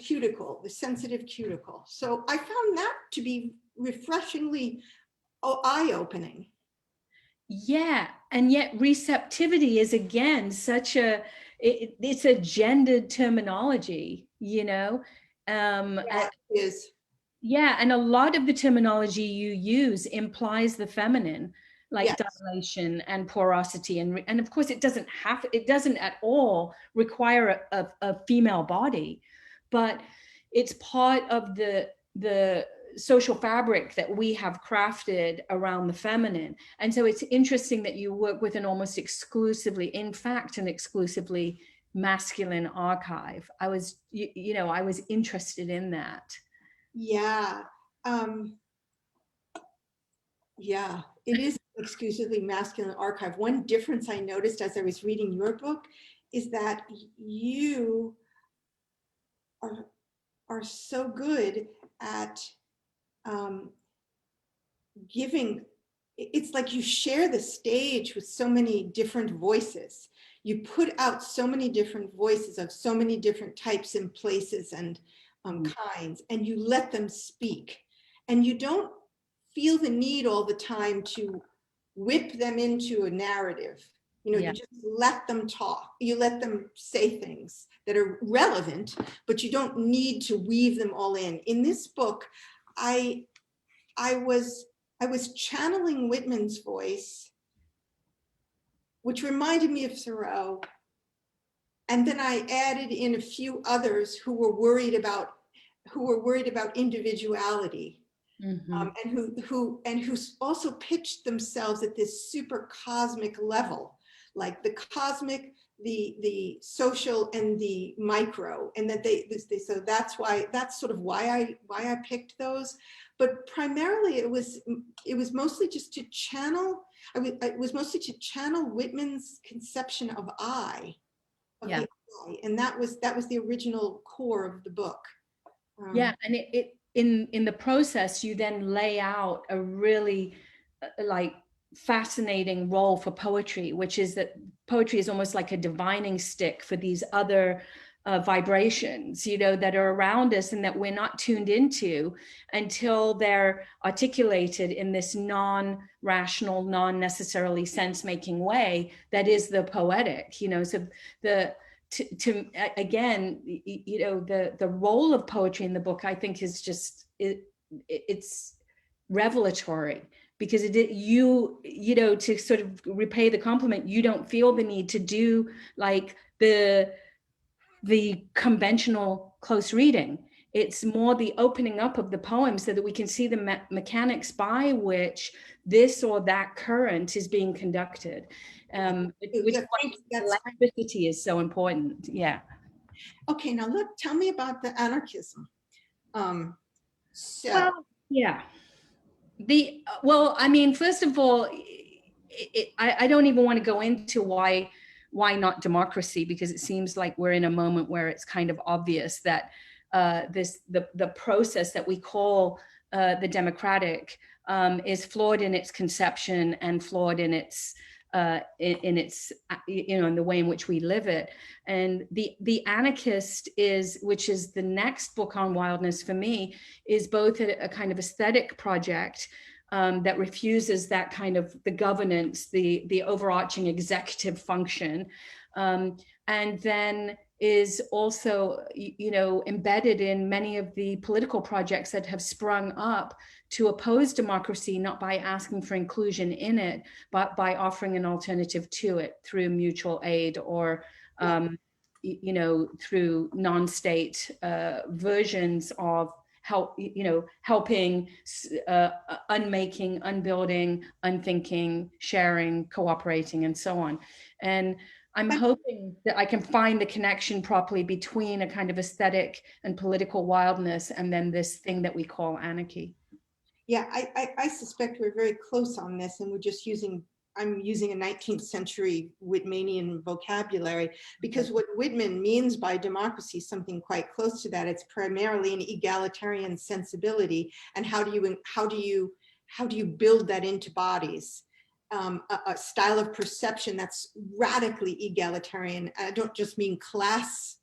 cuticle, the sensitive cuticle. So I found that to be refreshingly eye-opening. Yeah, and yet receptivity is again such a, it's a gendered terminology, Yeah, it is. Yeah, and a lot of the terminology you use implies the feminine, like Yes. dilation and porosity, and of course it doesn't at all require a female body, but it's part of the social fabric that we have crafted around the feminine. And so it's interesting that you work with an almost exclusively, in fact, an exclusively masculine archive. I was interested in that. Yeah. Yeah, it is exclusively masculine archive. One difference I noticed as I was reading your book is that you are so good at giving, it's like you share the stage with so many different voices. You put out so many different voices of so many different types and places and kinds, and you let them speak. And you don't feel the need all the time to whip them into a narrative. You just let them talk. You let them say things that are relevant, but you don't need to weave them all in. In this book, I was channeling Whitman's voice, which reminded me of Thoreau. And then I added in a few others who were worried about individuality. And who also pitched themselves at this super cosmic level, like the cosmic, the social, and the micro, and that so that's sort of why I picked those. But primarily it was mostly just to channel. It was mostly to channel Whitman's conception of I, the I, and that was the original core of the book. And it in the process, you then lay out a really like fascinating role for poetry, which is that poetry is almost like a divining stick for these other vibrations, that are around us and that we're not tuned into until they're articulated in this non-rational, non-necessarily sense-making way that is the poetic, so again, the role of poetry in the book, I think, is just it's revelatory, because to sort of repay the compliment, you don't feel the need to do like the conventional close reading. It's more the opening up of the poem so that we can see the mechanics by which this or that current is being conducted. Which elasticity is so important. Yeah. Okay, now tell me about the anarchism. Well, yeah. First of all, I don't even want to go into why not democracy, because it seems like we're in a moment where it's kind of obvious that the process that we call the democratic is flawed in its conception and flawed in its in the way in which we live it. And the Anarchist which is the next book on wildness for me, is both a kind of aesthetic project that refuses that kind of the governance, the overarching executive function, and then is also, embedded in many of the political projects that have sprung up to oppose democracy, not by asking for inclusion in it, but by offering an alternative to it through mutual aid or, through non-state versions of helping, unmaking, unbuilding, unthinking, sharing, cooperating, and so on. And I'm hoping that I can find the connection properly between a kind of aesthetic and political wildness and then this thing that we call anarchy. Yeah, I suspect we're very close on this, and I'm using a 19th century Whitmanian vocabulary, because what Whitman means by democracy is something quite close to that. It's primarily an egalitarian sensibility, and how do you build that into bodies? A style of perception that's radically egalitarian. I don't just mean class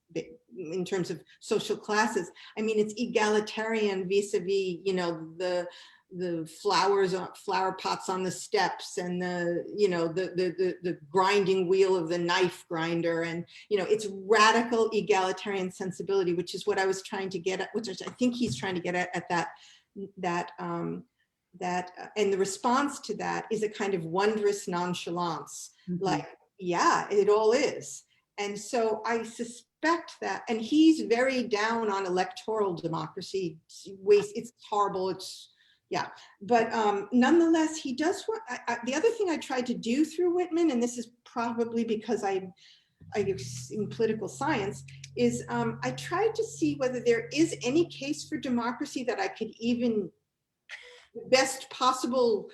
in terms of social classes. I mean, it's egalitarian vis-a-vis, the flower pots on the steps, and the grinding wheel of the knife grinder, and it's radical egalitarian sensibility, which is what I was trying to get at, which I think he's trying to get at that and the response to that is a kind of wondrous nonchalance, like, yeah, it all is. And so I suspect that, and he's very down on electoral democracy. It's horrible. It's, yeah. But nonetheless, he does want, the other thing I tried to do through Whitman, and this is probably because I in political science, is I tried to see whether there is any case for democracy that I could even best possible,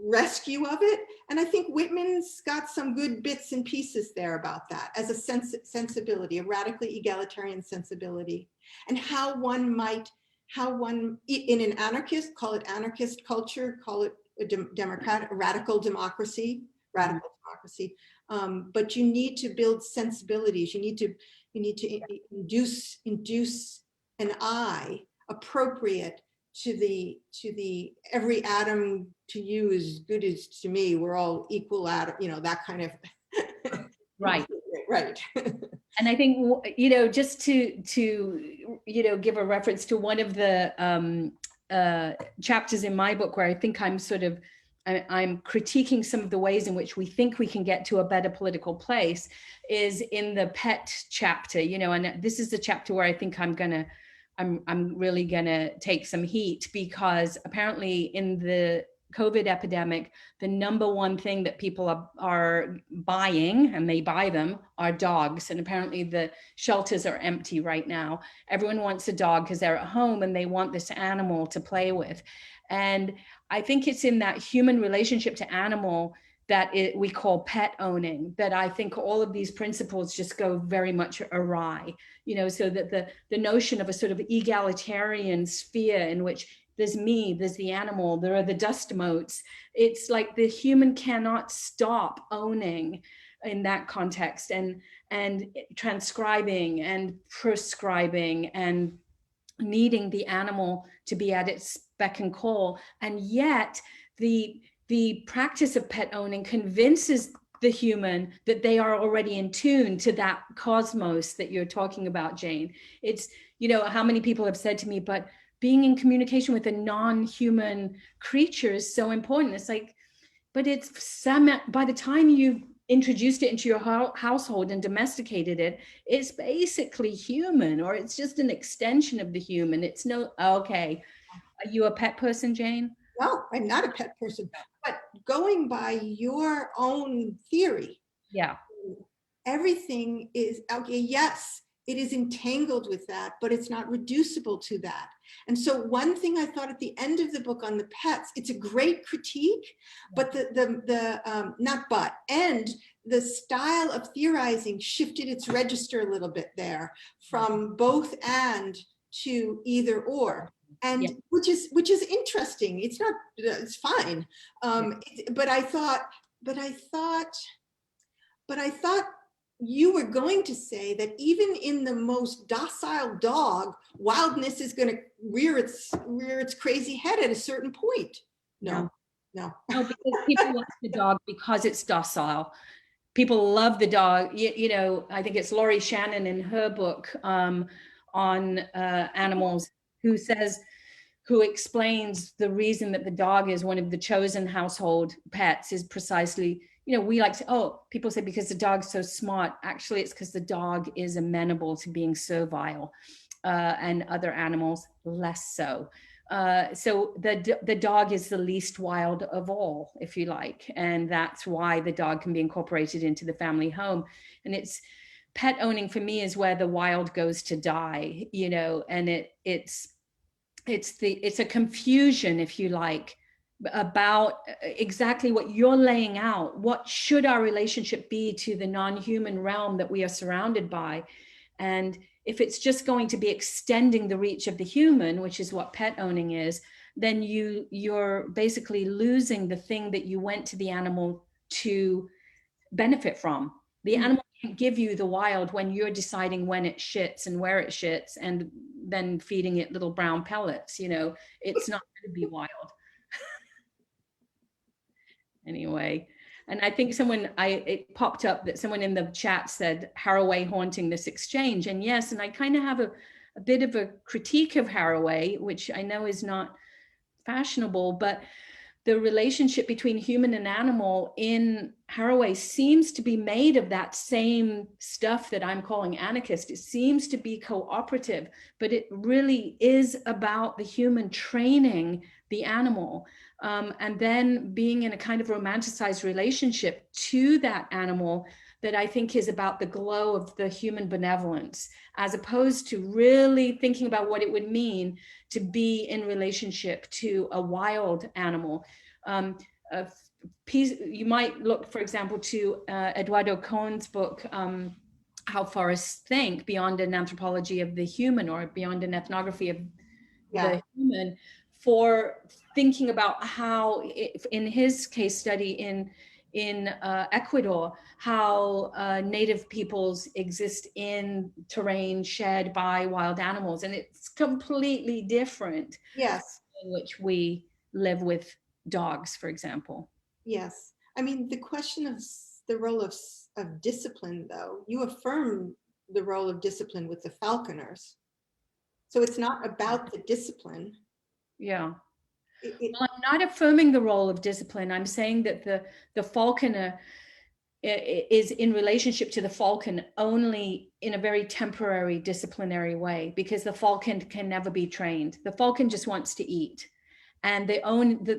rescue of it. And I think Whitman's got some good bits and pieces there about that as a sensibility, a radically egalitarian sensibility, and how one, in an anarchist, call it anarchist culture, call it a radical democracy. But you need to build sensibilities. You need to induce an I appropriate to the every atom to you is good as to me. We're all equal atom, that kind of right. Right. And I think, just to give a reference to one of the chapters in my book where I think I'm critiquing some of the ways in which we think we can get to a better political place, is in the pet chapter, and this is the chapter where I think I'm really gonna take some heat, because apparently in the COVID epidemic, the number one thing that people are buying, and they buy them, are dogs. And apparently the shelters are empty right now. Everyone wants a dog because they're at home and they want this animal to play with. And I think it's in that human relationship to animal that we call pet owning, that I think all of these principles just go very much awry, so that the notion of a sort of egalitarian sphere in which there's me, there's the animal, there are the dust motes. It's like the human cannot stop owning in that context, and transcribing and prescribing and needing the animal to be at its beck and call. And yet the practice of pet owning convinces the human that they are already in tune to that cosmos that you're talking about, Jane. It's, how many people have said to me, but being in communication with a non-human creature is so important. It's like, but by the time you've introduced it into your household and domesticated it, it's basically human, or it's just an extension of the human. It's okay. Are you a pet person, Jane? No, I'm not a pet person, but going by your own theory, yeah, everything is, okay, yes, it is entangled with that, but it's not reducible to that. And so one thing I thought at the end of the book on the pets, it's a great critique, but and the style of theorizing shifted its register a little bit there, from both and to either or. And which is interesting. It's not, it's fine. But I thought you were going to say that even in the most docile dog, wildness is going to rear its crazy head at a certain point. No, because people want the dog because it's docile. people love the dog. You know, I think it's Laurie Shannon in her book on animals, who explains the reason that the dog is one of the chosen household pets is precisely, you know, we like to, oh, people say because the dog's so smart. Actually, it's because the dog is amenable to being servile, and other animals less so. So the dog is the least wild of all, if you like. And that's why the dog can be incorporated into the family home. And it's pet owning for me is where the wild goes to die, you know, and it's a confusion, if you like, about exactly what you're laying out. What should our relationship be to the non-human realm that we are surrounded by? And if it's just going to be extending the reach of the human, which is what pet owning is, then you're basically losing the thing that you went to the animal to benefit from. The animal can't give you the wild when you're deciding when it shits and where it shits and then feeding it little brown pellets. You know, it's not going to be wild. Anyway, and I think it popped up that someone in the chat said Haraway haunting this exchange. And yes, and I kind of have a bit of a critique of Haraway, which I know is not fashionable, but the relationship between human and animal in Haraway seems to be made of that same stuff that I'm calling anarchist. It seems to be cooperative, but it really is about the human training the animal, and then being in a kind of romanticized relationship to that animal that I think is about the glow of the human benevolence, as opposed to really thinking about what it would mean to be in relationship to a wild animal. You might look, for example, to Eduardo Cohn's book, How Forests Think, Beyond an Anthropology of the Human, or Beyond an Ethnography of the Human, for thinking about how, in his case study in Ecuador, how native peoples exist in terrain shared by wild animals, and it's completely different. Yes. In which we live with dogs, for example. Yes. I mean, the question of the role of discipline, though, you affirm the role of discipline with the falconers. So it's not about the discipline. Yeah. Well, I'm not affirming the role of discipline. I'm saying that the falconer is in relationship to the falcon only in a very temporary disciplinary way, because the falcon can never be trained. The falcon just wants to eat. And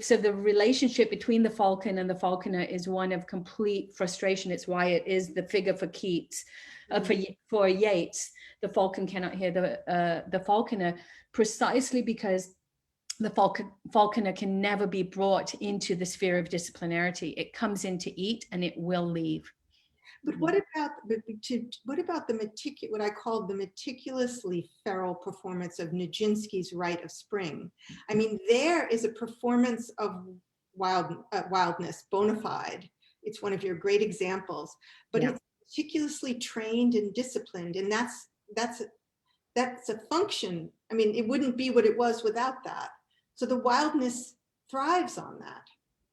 so the relationship between the falcon and the falconer is one of complete frustration. It's why it is the figure for Keats, for Yeats. The falcon cannot hear the falconer, precisely because the falconer can never be brought into the sphere of disciplinarity. It comes in to eat and it will leave. But what about what I call the meticulously feral performance of Nijinsky's Rite of Spring? I mean, there is a performance of wildness, bona fide. It's one of your great examples, but it's meticulously trained and disciplined, and that's a function. I mean, it wouldn't be what it was without that. So the wildness thrives on that,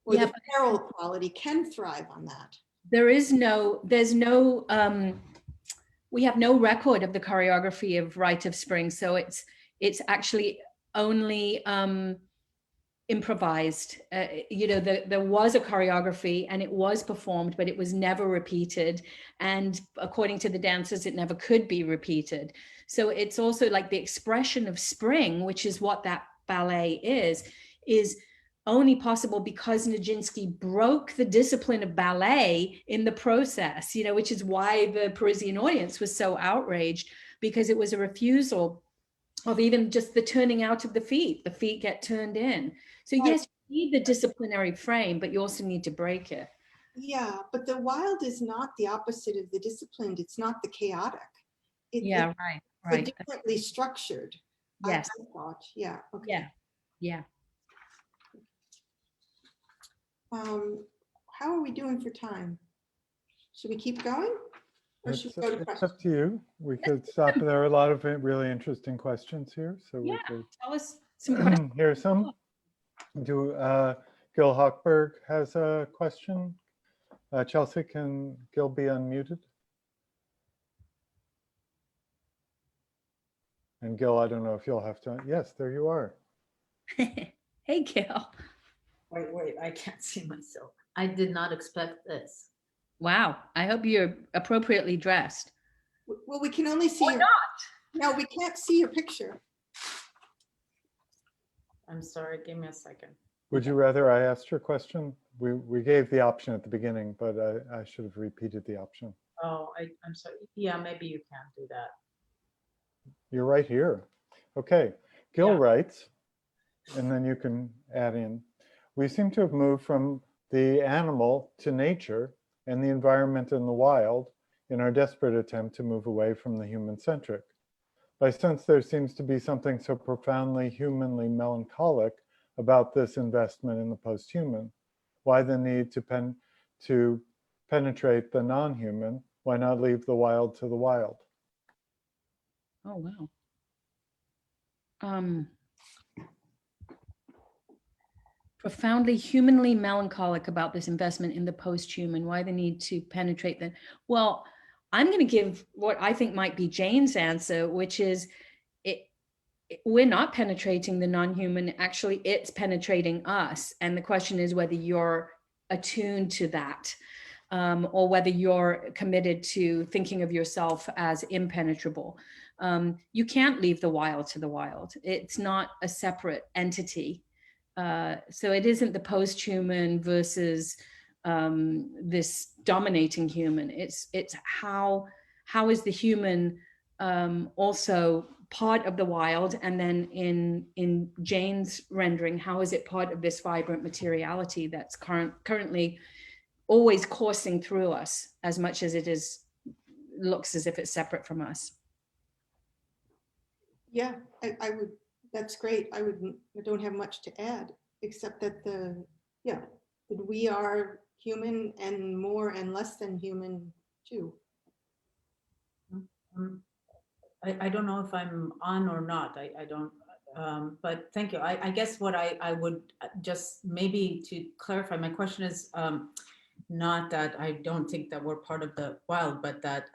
or the feral quality can thrive on that. We have no record of the choreography of Rite of Spring, so it's actually only improvised. There was a choreography and it was performed, but it was never repeated. And according to the dancers, it never could be repeated. So it's also like the expression of spring, which is what that ballet is only possible because Nijinsky broke the discipline of ballet in the process, which is why the Parisian audience was so outraged, because it was a refusal of even just the turning out of the feet. The feet get turned in. So yes, you need the disciplinary frame, but you also need to break it. Yeah, but the wild is not the opposite of the disciplined. It's not the chaotic. Right. It's differently structured. Yes. I thought. Yeah. Okay. Yeah. How are we doing for time? Should we keep going? Or should we go to questions? It's up to you. We could stop. There are a lot of really interesting questions here. So we could tell us some questions. Here's some. Gil Hochberg has a question. Chelsea, can Gil be unmuted? And Gil, I don't know if you'll have to. Yes, there you are. Hey, Gil. Wait, I can't see myself. I did not expect this. Wow. I hope you're appropriately dressed. Well, we can only see Or your, not. no, we can't see your picture. I'm sorry, give me a second. Would you rather I asked your question? We gave the option at the beginning, but I should have repeated the option. Oh, I'm sorry. Yeah, maybe you can do that. You're right here. Okay, Gil Yeah. writes, and then you can add in. We seem to have moved from the animal to nature and the environment in the wild in our desperate attempt to move away from the human-centric. I sense there seems to be something so profoundly humanly melancholic about this investment in the post-human. Why the need to penetrate the non-human? Why not leave the wild to the wild? Oh, wow. Profoundly humanly melancholic about this investment in the post-human. Why the need to penetrate the, well, I'm going to give what I think might be Jane's answer, which is we're not penetrating the non-human. Actually, it's penetrating us. And the question is whether you're attuned to that, or whether you're committed to thinking of yourself as impenetrable. You can't leave the wild to the wild. It's not a separate entity. So it isn't the post-human versus this dominating human. It's how is the human also part of the wild, and then in Jane's rendering, how is it part of this vibrant materiality that's currently always coursing through us, as much as it looks as if it's separate from us. Yeah, I would, that's great. I don't have much to add, except that that we are human and more and less than human too. I don't know if I'm on or not. I don't, but thank you. I guess what I would just maybe to clarify, my question is not that I don't think that we're part of the wild, but that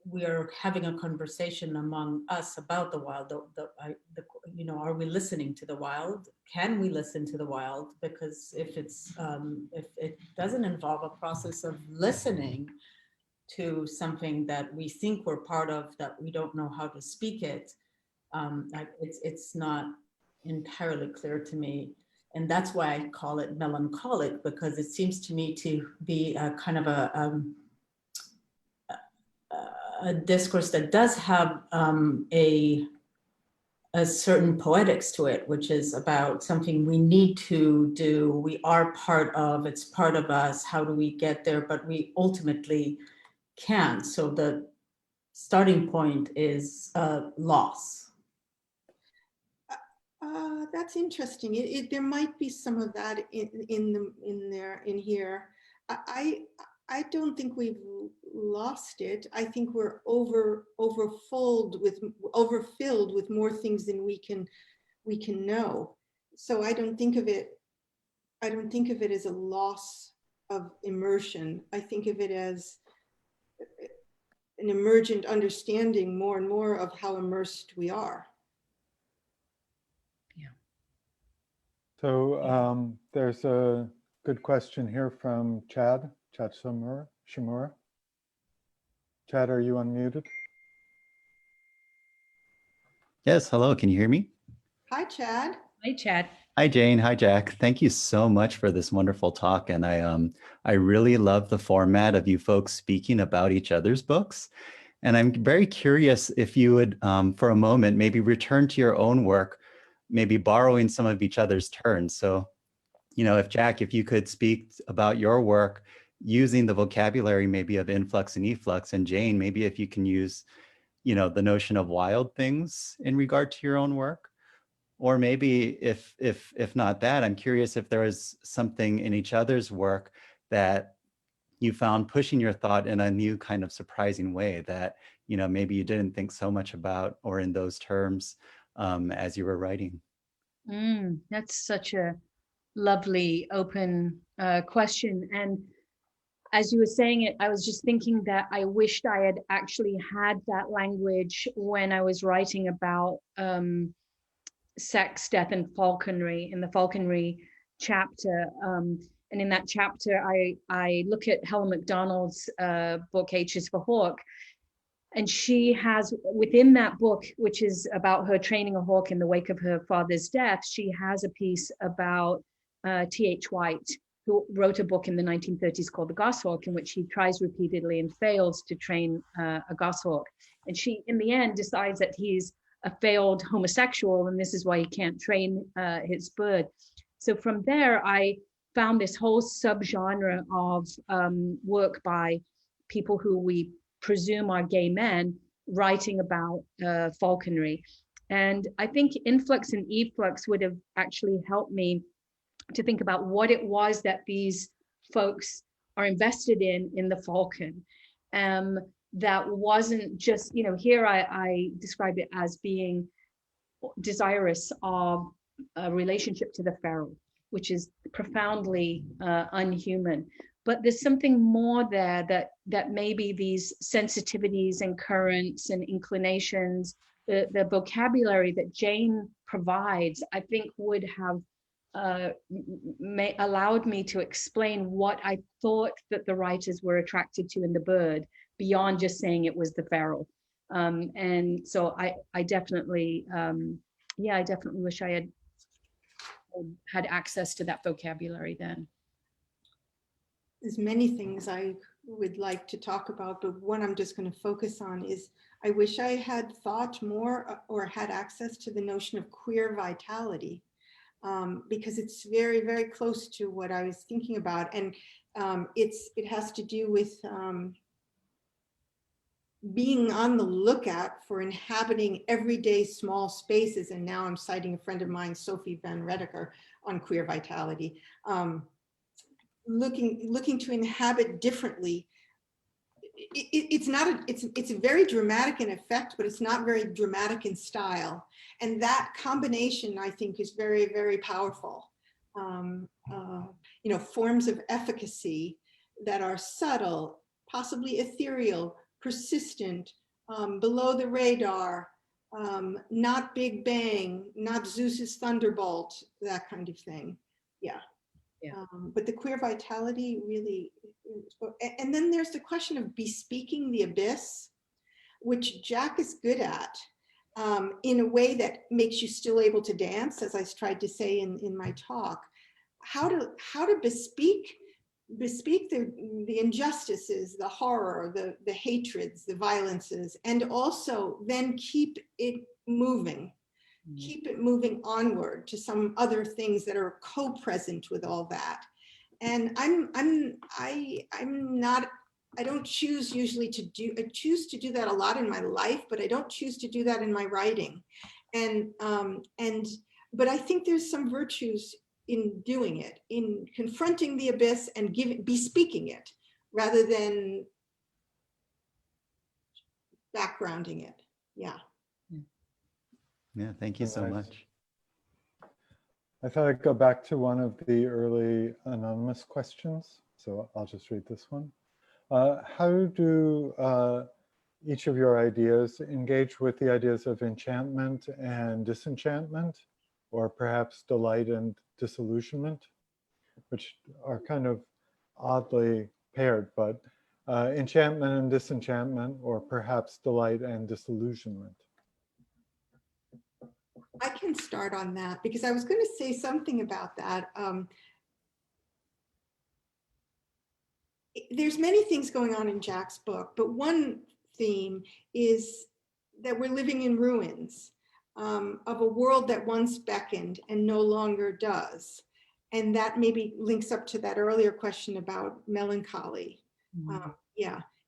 we are having a conversation among us about the wild. You know, are we listening to the wild? Can we listen to the wild? Because if it doesn't involve a process of listening to something that we think we're part of, that we don't know how to speak it, it's not entirely clear to me. And that's why I call it melancholic, because it seems to me to be a kind of a discourse that does have a certain poetics to it, which is about something we need to do, we are part of, it's part of us, how do we get there, but we ultimately can't. So the starting point is loss. That's interesting. There might be some of that in here. I don't think we've lost it. I think we're overfilled with more things than we can know. So I don't think of it as a loss of immersion. I think of it as an emergent understanding more and more of how immersed we are. Yeah. So there's a good question here from Chad Shimura. Chad, are you unmuted? Yes, hello, can you hear me? Hi, Chad. Hi, Chad. Hi, Jane. Hi, Jack. Thank you so much for this wonderful talk. And I really love the format of you folks speaking about each other's books. And I'm very curious if you would, for a moment, maybe return to your own work, maybe borrowing some of each other's turns. So, you know, if Jack, if you could speak about your work using the vocabulary maybe of influx and efflux, and Jane, maybe if you can use, you know, the notion of wild things in regard to your own work. Or maybe if not that, I'm curious if there was something in each other's work that you found pushing your thought in a new kind of surprising way that, you know, maybe you didn't think so much about or in those terms as you were writing. That's such a lovely open question. And as you were saying it, I was just thinking that I wished I had actually had that language when I was writing about sex, death, and falconry in the falconry chapter. And in that chapter, I look at Helen Macdonald's book, H is for Hawk. And she has, within that book, which is about her training a hawk in the wake of her father's death, she has a piece about T.H. White, who wrote a book in the 1930s called The Goshawk, in which he tries repeatedly and fails to train a goshawk. And she, in the end, decides that he's a failed homosexual, and this is why he can't train his bird. So from there, I found this whole subgenre of work by people who we presume are gay men writing about falconry. And I think Influx and Efflux would have actually helped me to think about what it was that these folks are invested in the falcon. That wasn't just, you know, here I describe it as being desirous of a relationship to the feral, which is profoundly unhuman. But there's something more there that maybe these sensitivities and currents and inclinations, the vocabulary that Jane provides, I think would have allowed me to explain what I thought that the writers were attracted to in the bird, beyond just saying it was the feral. And so I definitely, I definitely wish I had access to that vocabulary then. There's many things I would like to talk about, but one I'm just going to focus on is I wish I had thought more or had access to the notion of queer vitality, because it's very, very close to what I was thinking about. And it has to do with being on the lookout for inhabiting everyday small spaces. And now I'm citing a friend of mine, Sophie Van Redeker, on queer vitality. Looking to inhabit differently. It's very dramatic in effect, but it's not very dramatic in style. And that combination, I think, is very, very powerful. You know, forms of efficacy that are subtle, possibly ethereal, persistent, below the radar, not Big Bang, not Zeus's thunderbolt, that kind of thing. Yeah. Yeah. But the queer vitality really, and then there's the question of bespeaking the abyss, which Jack is good at, in a way that makes you still able to dance, as I tried to say in my talk. How to bespeak the injustices, the horror, the hatreds, the violences, and also then keep it moving. Keep it moving onward to some other things that are co-present with all that. And I don't choose usually to do, I choose to do that a lot in my life, but I don't choose to do that in my writing. But I think there's some virtues in doing it, in confronting the abyss and bespeaking it, rather than backgrounding it. Yeah. Yeah, thank you so much. I thought I'd go back to one of the early anonymous questions. So I'll just read this one. How do each of your ideas engage with the ideas of enchantment and disenchantment, or perhaps delight and disillusionment, which are kind of oddly paired, but enchantment and disenchantment, or perhaps delight and disillusionment? I can start on that because I was going to say something about that. There's many things going on in Jack's book, but one theme is that we're living in ruins of a world that once beckoned and no longer does. And that maybe links up to that earlier question about melancholy,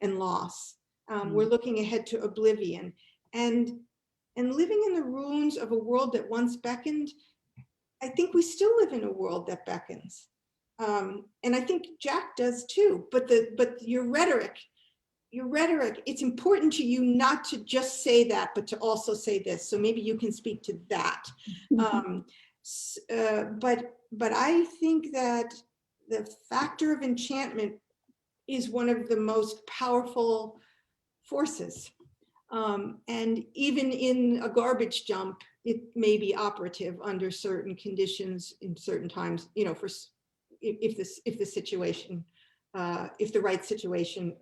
and loss. We're looking ahead to oblivion. And living in the ruins of a world that once beckoned, I think we still live in a world that beckons. And I think Jack does too, but your rhetoric, it's important to you not to just say that, but to also say this. So maybe you can speak to that. But I think that the factor of enchantment is one of the most powerful forces. And even in a garbage dump, it may be operative under certain conditions in certain times, you know, for if the situation, if the right situation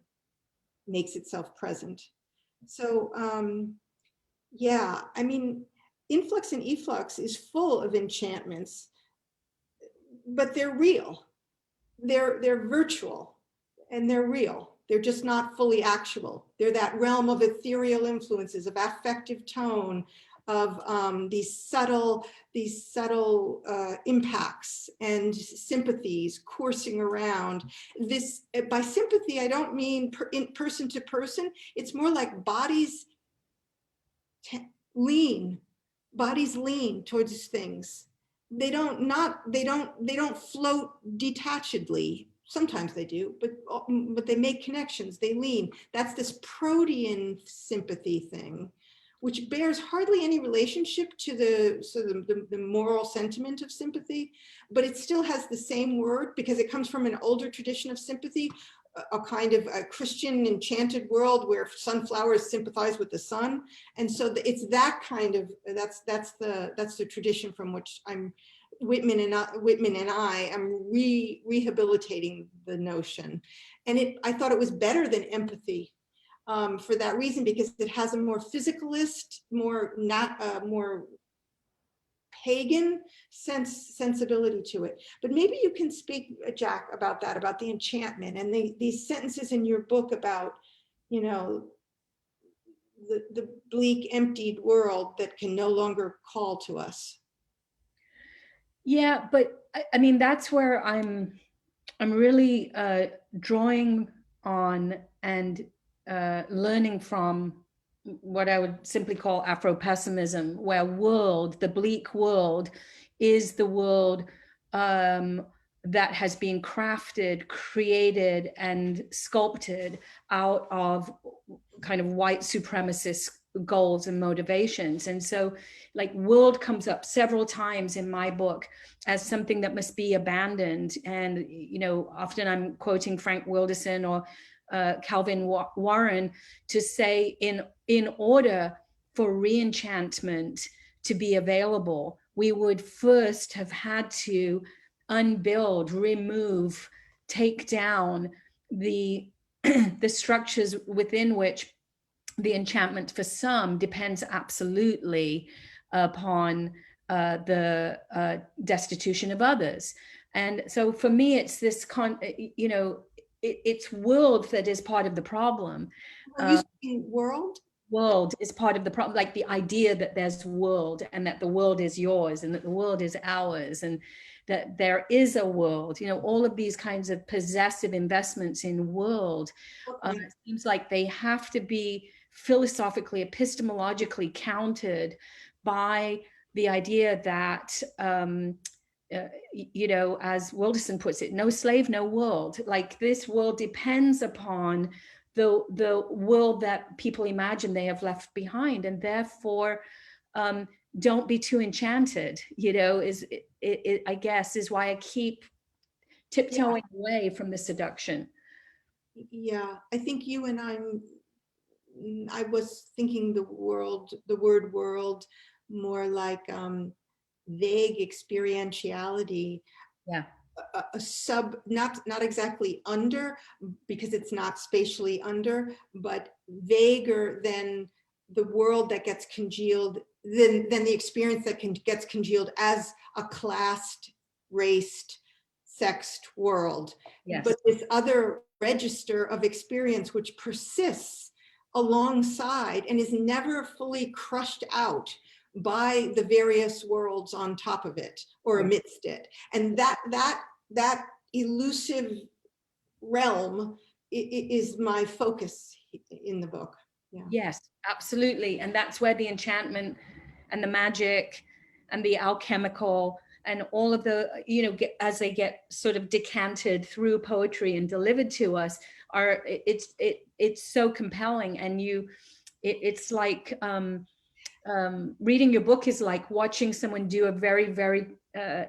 makes itself present. So yeah, I mean, Influx and Efflux is full of enchantments, but they're real. They're virtual and they're real. They're just not fully actual. They're that realm of ethereal influences, of affective tone, of these subtle impacts and sympathies coursing around. This, by sympathy, I don't mean person to person. It's more like bodies lean towards things. They don't float detachedly. Sometimes they do, but they make connections, they lean. That's this protean sympathy thing, which bears hardly any relationship to the moral sentiment of sympathy, but it still has the same word because it comes from an older tradition of sympathy, a kind of a Christian enchanted world where sunflowers sympathize with the sun. And so it's that kind of, that's the tradition from which Whitman and I am rehabilitating the notion. And I thought it was better than empathy for that reason, because it has a more physicalist, more pagan sensibility to it. But maybe you can speak, Jack, about that, about the enchantment and these sentences in your book about, you know, the bleak, emptied world that can no longer call to us. Yeah, but I mean, that's where I'm really drawing on and learning from what I would simply call Afro-pessimism, where the bleak world is the world that has been crafted, created, and sculpted out of kind of white supremacist goals and motivations. And so like world comes up several times in my book as something that must be abandoned. And, you know, often I'm quoting Frank Wilderson or Calvin Warren to say in order for reenchantment to be available, we would first have had to unbuild, remove, take down the the structures within which the enchantment for some depends absolutely upon the destitution of others. And so for me, it's this it's world that is part of the problem. Are you saying world? World is part of the problem, like the idea that there's world and that the world is yours and that the world is ours and that there is a world, you know, all of these kinds of possessive investments in world. Okay. It seems like they have to be philosophically, epistemologically countered by the idea that, you know, as Wilderson puts it, no slave, no world. Like this world depends upon the world that people imagine they have left behind, and therefore don't be too enchanted, you know, I guess is why I keep tiptoeing away from the seduction. Yeah, I think you and I was thinking the word world more like vague experientiality. Yeah. A sub, not exactly under, because it's not spatially under, but vaguer than the world that gets congealed, than the experience that gets congealed as a classed, raced, sexed world. Yes. But this other register of experience which persists alongside and is never fully crushed out by the various worlds on top of it or amidst it. And that elusive realm is my focus in the book. Yeah. Yes, absolutely. And that's where the enchantment and the magic and the alchemical and all of the, you know, as they get sort of decanted through poetry and delivered to us, it's so compelling. And it's like reading your book is like watching someone do a very, very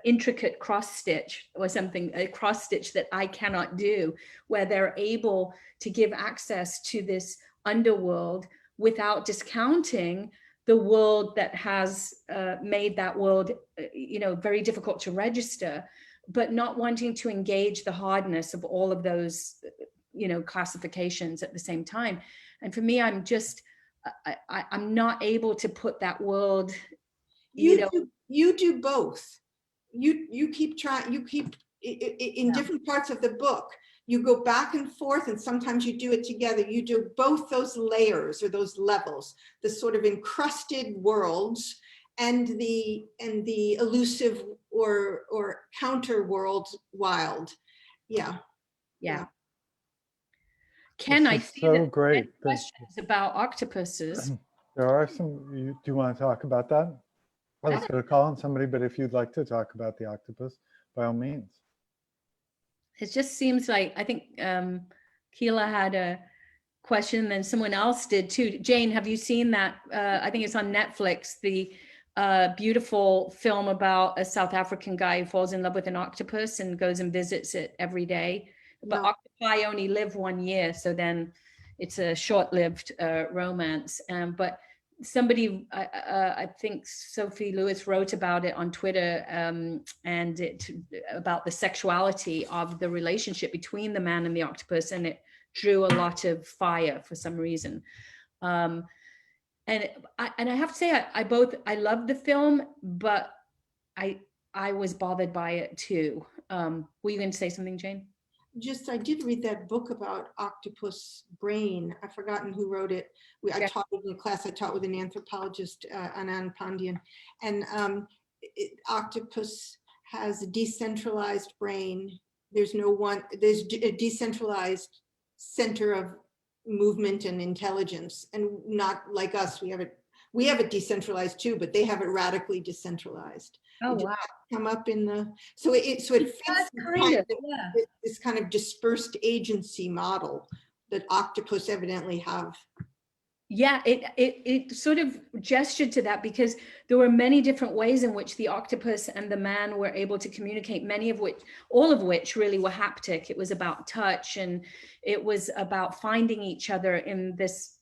intricate cross stitch or something, a cross stitch that I cannot do, where they're able to give access to this underworld without discounting the world that has made that world, very difficult to register, but not wanting to engage the hardness of all of those, classifications at the same time. And for me, I'm not able to put that world, You do both. You keep trying, in different parts of the book, you go back and forth, and sometimes you do it together. You do both those layers or those levels, the sort of encrusted worlds and the elusive or counter world wild. Yeah. Ken, This I is see so that great. questions about octopuses. There are some, do you want to talk about that? I was going to call on somebody, but if you'd like to talk about the octopus, by all means. It just seems like, I think Keela had a question, and someone else did too. Jane, have you seen that? I think it's on Netflix, the beautiful film about a South African guy who falls in love with an octopus and goes and visits it every day. But No. octopi only live 1 year, so then it's a short-lived romance. But somebody, I think Sophie Lewis wrote about it on Twitter, and about the sexuality of the relationship between the man and the octopus, and it drew a lot of fire for some reason. And I have to say, I love the film, but I was bothered by it too. Were you going to say something, Jane? I did read that book about octopus brain. I've forgotten who wrote it. I taught it in a class I taught with an anthropologist, Anand Pandian. And octopus has a decentralized brain. There's a decentralized center of movement and intelligence, and not like us. We have it decentralized too, but they have it radically decentralized. Oh, wow. Come up in the, so it fits this kind of dispersed agency model that octopus evidently have. Yeah, it sort of gestured to that, because there were many different ways in which the octopus and the man were able to communicate, all of which really were haptic. It was about touch, and it was about finding each other in this,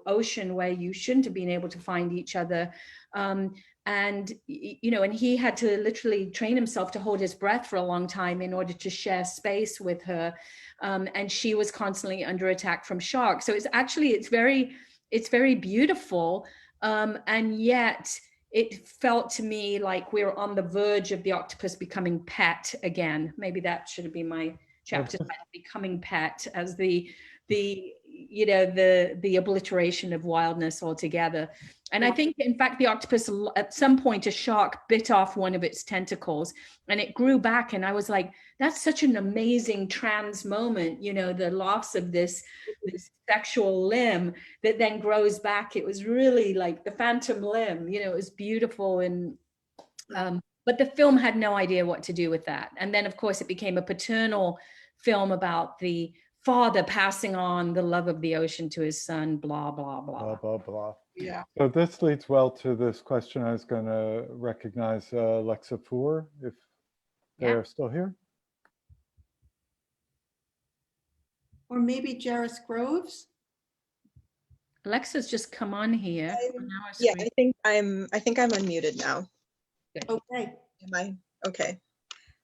ocean where you shouldn't have been able to find each other. And he had to literally train himself to hold his breath for a long time in order to share space with her. And she was constantly under attack from sharks. So it's very beautiful. And yet it felt to me like we're on the verge of the octopus becoming pet again. Maybe that should have been my chapter, becoming pet, as the obliteration of wildness altogether. And I think, in fact, the octopus, at some point, a shark bit off one of its tentacles and it grew back. And I was like, that's such an amazing trans moment, the loss of this sexual limb that then grows back. It was really like the phantom limb, it was beautiful. And but the film had no idea what to do with that. And then, of course, it became a paternal film about the father passing on the love of the ocean to his son, blah, blah, blah. Blah, blah, blah. Yeah. So this leads well to this question. I was going to recognize Alexa Four, if they're still here. Or maybe Jairus Groves. Alexa's just come on here. Yeah, I think I'm unmuted now. Good. Okay. Am I? Okay.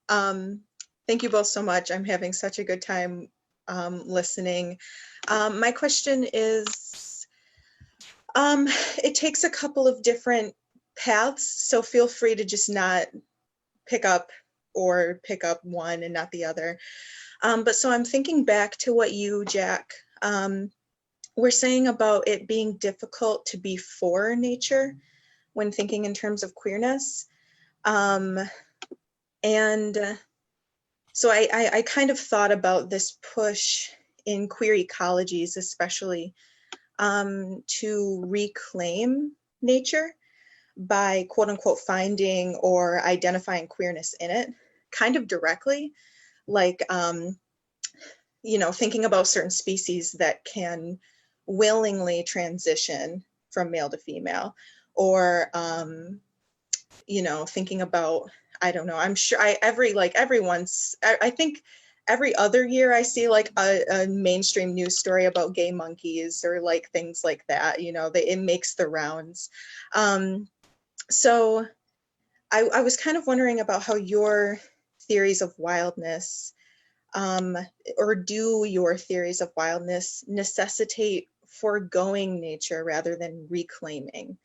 Thank you both so much. I'm having such a good time listening. My question is, it takes a couple of different paths, so feel free to just not pick up one and not the other. But so I'm thinking back to what you, Jack, were saying about it being difficult to be for nature when thinking in terms of queerness. And so I kind of thought about this push in queer ecologies, especially, to reclaim nature by quote unquote finding or identifying queerness in it, kind of directly, like, thinking about certain species that can willingly transition from male to female, or, you know, thinking about, I don't know, I'm sure I think every other year I see like a mainstream news story about gay monkeys or like things like that, you know, it makes the rounds. So I was kind of wondering about how your theories of wildness, or do your theories of wildness necessitate foregoing nature rather than reclaiming?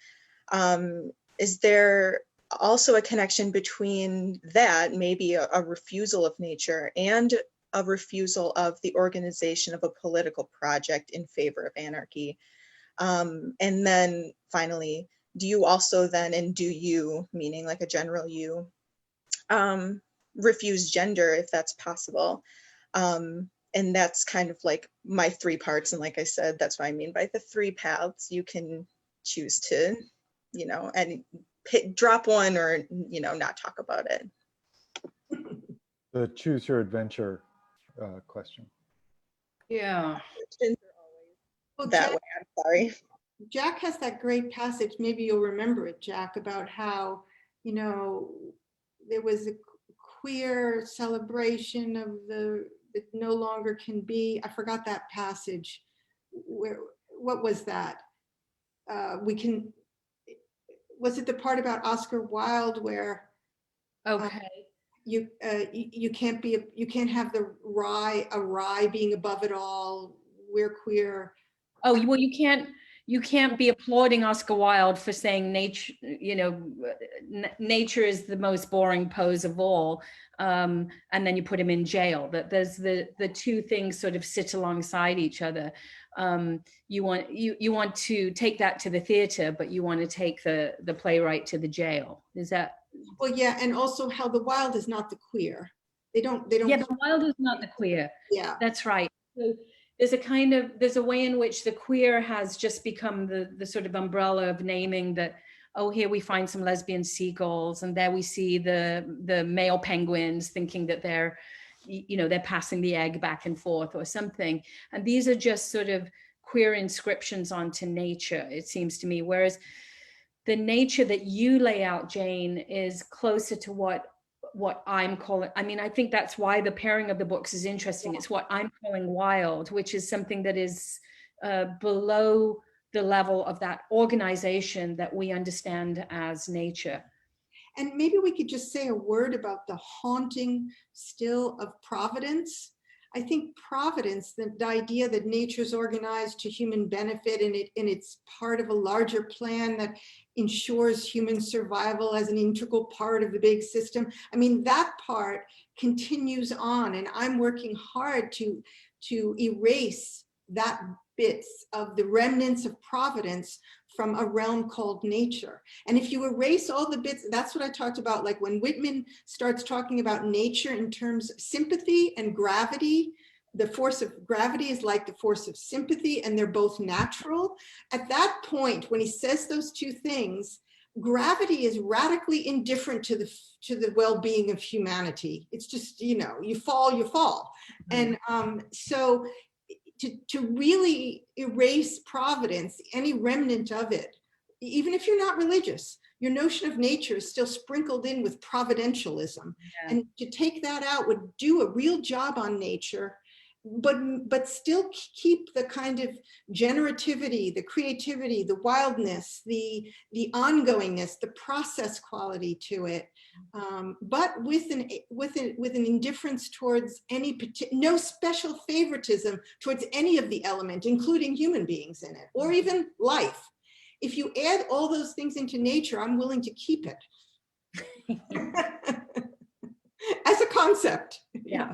Is there also a connection between that, maybe a refusal of nature, and a refusal of the organization of a political project in favor of anarchy? And then finally, do you also then, and do you, meaning like a general you, refuse gender if that's possible? And that's kind of like my 3 parts. And like I said, that's what I mean by the 3 paths. You can choose to, you know, and drop one or, you know, not talk about it. The choose your adventure question. Yeah. Well, That Jack, way, I'm sorry. Jack has that great passage, maybe you'll remember it, Jack, about how, you know, there was a queer celebration of the, it no longer can be, I forgot that passage. What was that? Was it the part about Oscar Wilde where Okay. you can't have a rye being above it all, we're queer. Oh, well, you can't be applauding Oscar Wilde for saying nature, you know, nature is the most boring pose of all, and then you put him in jail. That there's the 2 things sort of sit alongside each other. You want to take that to the theater, but you want to take the playwright to the jail. Is that? Well, yeah, and also how the wild is not the queer. They don't. Yeah, the wild is not the queer. Yeah, that's right. So there's a way in which the queer has just become the sort of umbrella of naming that, oh, here we find some lesbian seagulls, and there we see the male penguins, thinking that they're, you know, they're passing the egg back and forth or something. And these are just sort of queer inscriptions onto nature, it seems to me. Whereas the nature that you lay out, Jane, is closer to what I'm calling, I mean, I think that's why the pairing of the books is interesting. It's what I'm calling wild, which is something that is below the level of that organization that we understand as nature. and maybe we could just say a word about the haunting still of providence. I think providence, the idea that nature is organized to human benefit, and it's part of a larger plan that ensures human survival as an integral part of the big system. I mean, that part continues on, and I'm working hard to erase that bits of the remnants of providence from a realm called nature. And if you erase all the bits, that's what I talked about, like when Whitman starts talking about nature in terms of sympathy and gravity, the force of gravity is like the force of sympathy, and they're both natural. At that point, when he says those 2 things, gravity is radically indifferent to the well-being of humanity. It's just, you know, you fall, you fall. Mm-hmm. And so to really erase providence, any remnant of it, even if you're not religious, your notion of nature is still sprinkled in with providentialism. Yeah. And to take that out would do a real job on nature, but still keep the kind of generativity, the creativity, the wildness, the ongoingness, the process quality to it, but with an indifference towards no special favoritism towards any of the element, including human beings in it, or even life. If you add all those things into nature, I'm willing to keep it as a concept. Yeah,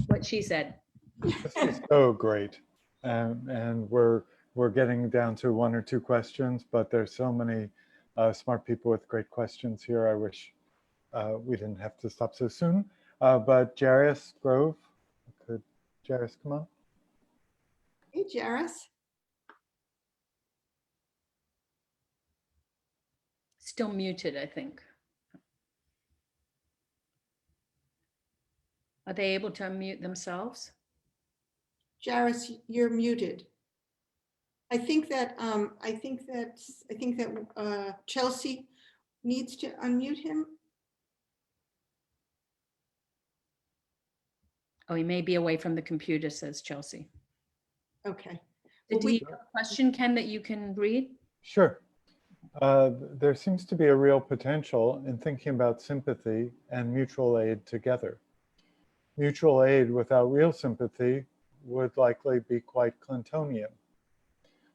what she said. This is so great, and we're getting down to 1 or 2 questions, but there's so many smart people with great questions here. I wish we didn't have to stop so soon. But Jairus Grove, could Jairus come on? Hey, Jairus. Still muted, I think. Are they able to unmute themselves? Jairus, you're muted. I think that Chelsea needs to unmute him. Oh, he may be away from the computer, says Chelsea. Okay. Did Well, you have a question, Ken, that you can read? Sure. There seems to be a real potential in thinking about sympathy and mutual aid together. Mutual aid without real sympathy would likely be quite Clintonian.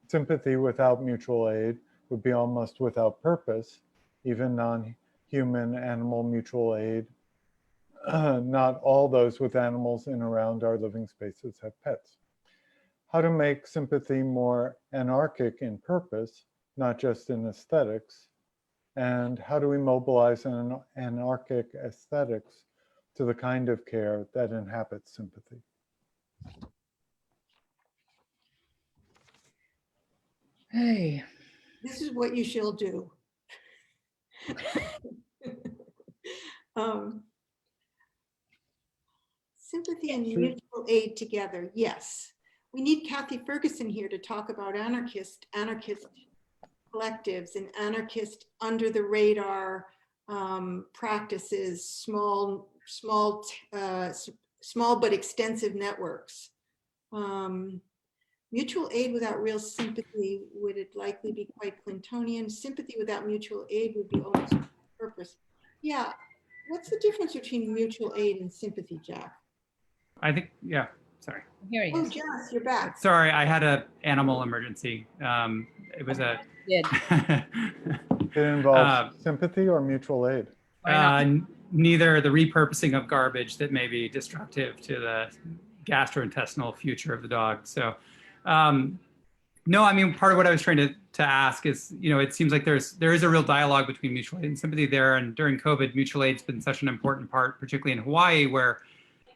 Sympathy without mutual aid would be almost without purpose, even non-human animal mutual aid. Not all those with animals in around our living spaces have pets. How to make sympathy more anarchic in purpose, not just in aesthetics, and how do we mobilize an anarchic aesthetics to the kind of care that inhabits sympathy? Hey. this is what you shall do. Sympathy and mutual aid together, yes. We need Kathy Ferguson here to talk about anarchist collectives and anarchist under the radar practices, small but extensive networks. Mutual aid without real sympathy would it likely be quite Clintonian. Sympathy without mutual aid would be almost purpose. Yeah, what's the difference between mutual aid and sympathy, Jack? I think, yeah, sorry. Here he Oh, is. Jess, you're back. Sorry, I had an animal emergency. It was a... Did. It involves sympathy or mutual aid? Neither. The repurposing of garbage that may be destructive to the gastrointestinal future of the dog. So, no, I mean, part of what I was trying to ask is, you know, it seems like there is a real dialogue between mutual aid and sympathy there. And during COVID, mutual aid's been such an important part, particularly in Hawaii, where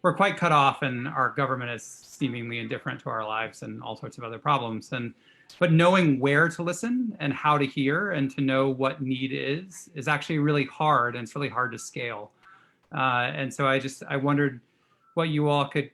we're quite cut off and our government is seemingly indifferent to our lives and all sorts of other problems. But knowing where to listen and how to hear and to know what need is actually really hard, and it's really hard to scale. And so I wondered what you all could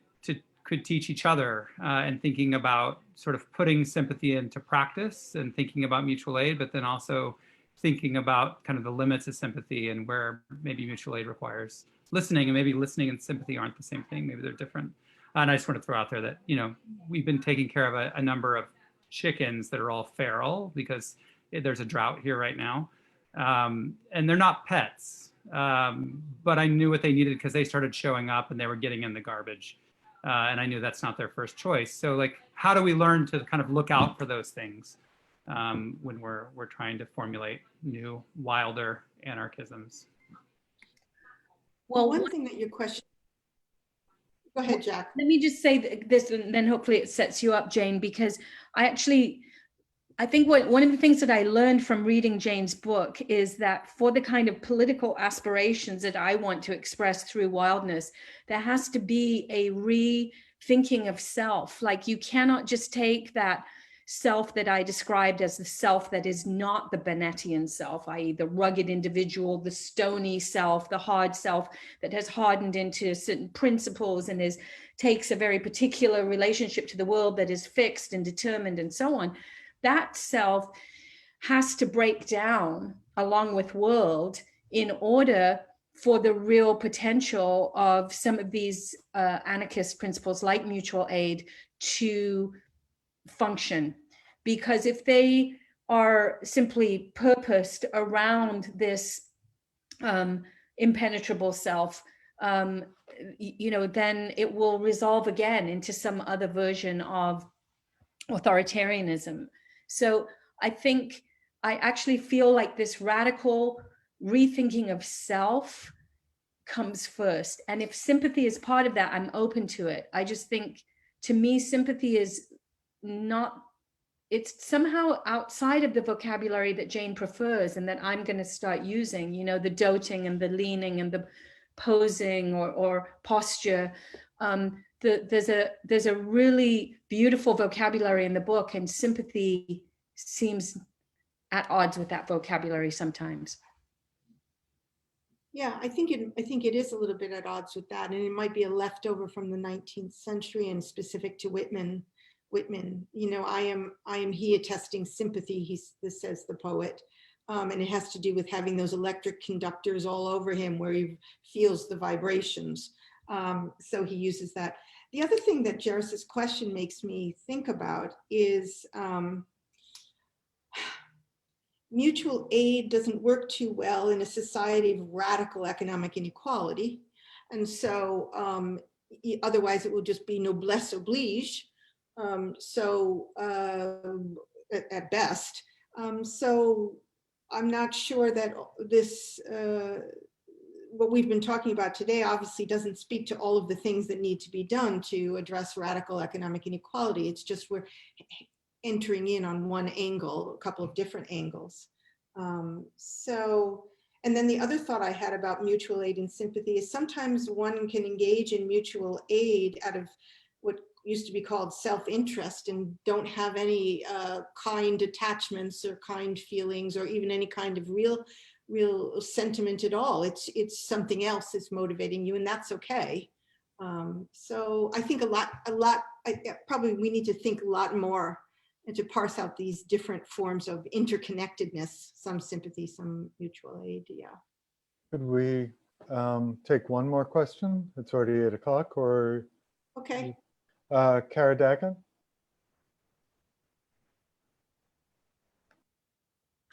teach each other and thinking about sort of putting sympathy into practice and thinking about mutual aid, but then also thinking about kind of the limits of sympathy and where maybe mutual aid requires listening, and maybe listening and sympathy aren't the same thing. Maybe they're different. And I just want to throw out there that, you know, we've been taking care of a number of chickens that are all feral because there's a drought here right now. And they're not pets, but I knew what they needed because they started showing up and they were getting in the garbage. And I knew that's not their first choice. So like, how do we learn to kind of look out for those things when we're trying to formulate new, wilder anarchisms? Well, one thing that your question, go ahead, Jack. Let me just say this, and then hopefully it sets you up, Jane, because I think one of the things that I learned from reading Jane's book is that for the kind of political aspirations that I want to express through wildness, there has to be a rethinking of self. Like, you cannot just take that self that I described as the self that is not the Bennettian self, i.e. the rugged individual, the stony self, the hard self that has hardened into certain principles and takes a very particular relationship to the world that is fixed and determined and so on. That self has to break down along with world in order for the real potential of some of these anarchist principles like mutual aid to function. Because if they are simply purposed around this impenetrable self, you know, then it will resolve again into some other version of authoritarianism. So I actually feel like this radical rethinking of self comes first. And if sympathy is part of that, I'm open to it. I just think, to me, sympathy is not, it's somehow outside of the vocabulary that Jane prefers and that I'm going to start using, you know, the doting and the leaning and the posing or posture. There's a really beautiful vocabulary in the book, and sympathy seems at odds with that vocabulary sometimes. Yeah, I think it is a little bit at odds with that, and it might be a leftover from the 19th century and specific to Whitman. Whitman, you know, I am he attesting sympathy, this says the poet. And it has to do with having those electric conductors all over him where he feels the vibrations. So he uses that. The other thing that Jairus's question makes me think about is mutual aid doesn't work too well in a society of radical economic inequality. And so otherwise it will just be noblesse oblige. At best. So I'm not sure that this, what we've been talking about today obviously doesn't speak to all of the things that need to be done to address radical economic inequality. It's just we're entering in on one angle, a couple of different angles. And then the other thought I had about mutual aid and sympathy is sometimes one can engage in mutual aid out of what used to be called self-interest and don't have any kind attachments or kind feelings or even any kind of real sentiment at all. It's something else that's motivating you, and that's okay. So I think probably we need to think a lot more and to parse out these different forms of interconnectedness, some sympathy, some mutual aid, yeah. Could we take one more question? It's already 8 o'clock, or? Okay. Kara Dagan.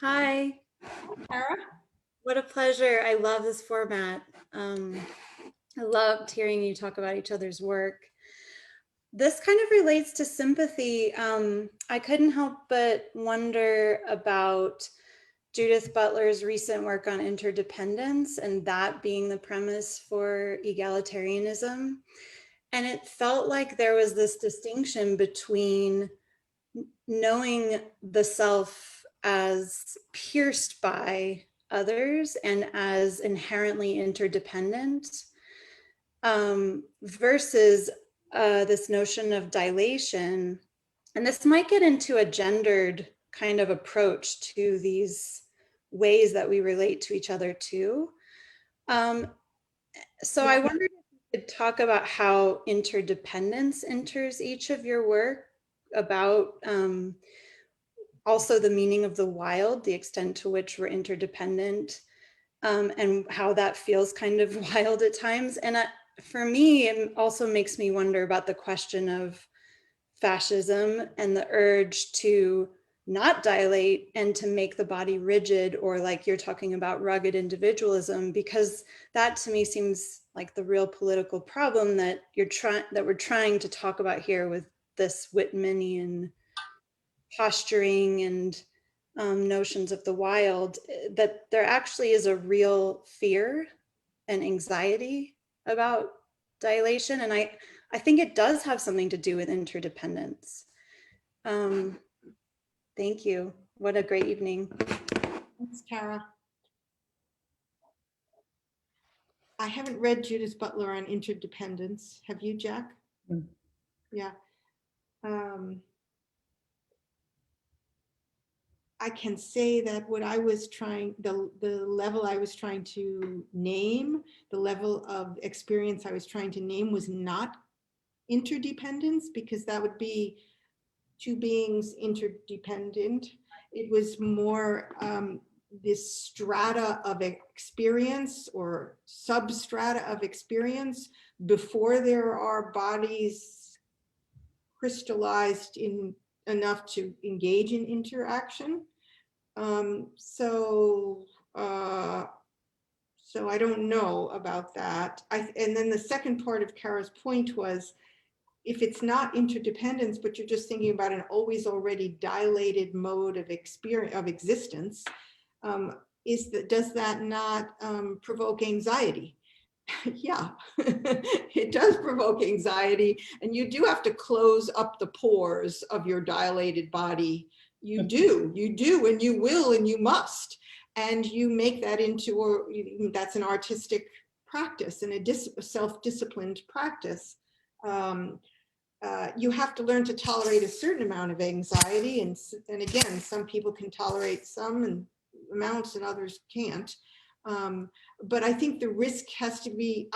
Hi. Kara? What a pleasure. I love this format. I loved hearing you talk about each other's work. This kind of relates to sympathy. I couldn't help but wonder about Judith Butler's recent work on interdependence and that being the premise for egalitarianism. And it felt like there was this distinction between knowing the self as pierced by others and as inherently interdependent versus this notion of dilation. And this might get into a gendered kind of approach to these ways that we relate to each other too. So I wondered if you could talk about how interdependence enters each of your work, about also the meaning of the wild, the extent to which we're interdependent, and how that feels kind of wild at times. And for me, it also makes me wonder about the question of fascism and the urge to not dilate and to make the body rigid, or like you're talking about rugged individualism, because that to me seems like the real political problem that we're trying to talk about here with this Whitmanian posturing and notions of the wild, that there actually is a real fear and anxiety about dilation. And I think it does have something to do with interdependence. Thank you. What a great evening. Thanks, Kara. I haven't read Judith Butler on interdependence. Have you, Jack? Mm. Yeah. I can say that what I was trying, the level I was trying to name, the level of experience I was trying to name was not interdependence, because that would be two beings interdependent. It was more this strata of experience or substrata of experience before there are bodies crystallized in enough to engage in interaction. So I don't know about that. And then the second part of Kara's point was, if it's not interdependence, but you're just thinking about an always already dilated mode of experience, of existence, does that not provoke anxiety? Yeah, it does provoke anxiety, and you do have to close up the pores of your dilated body. You do, and you will, and you must, and you make that into, that's an artistic practice and a self-disciplined practice. You have to learn to tolerate a certain amount of anxiety, and again, some people can tolerate some amounts and others can't. But I think the risk has to be,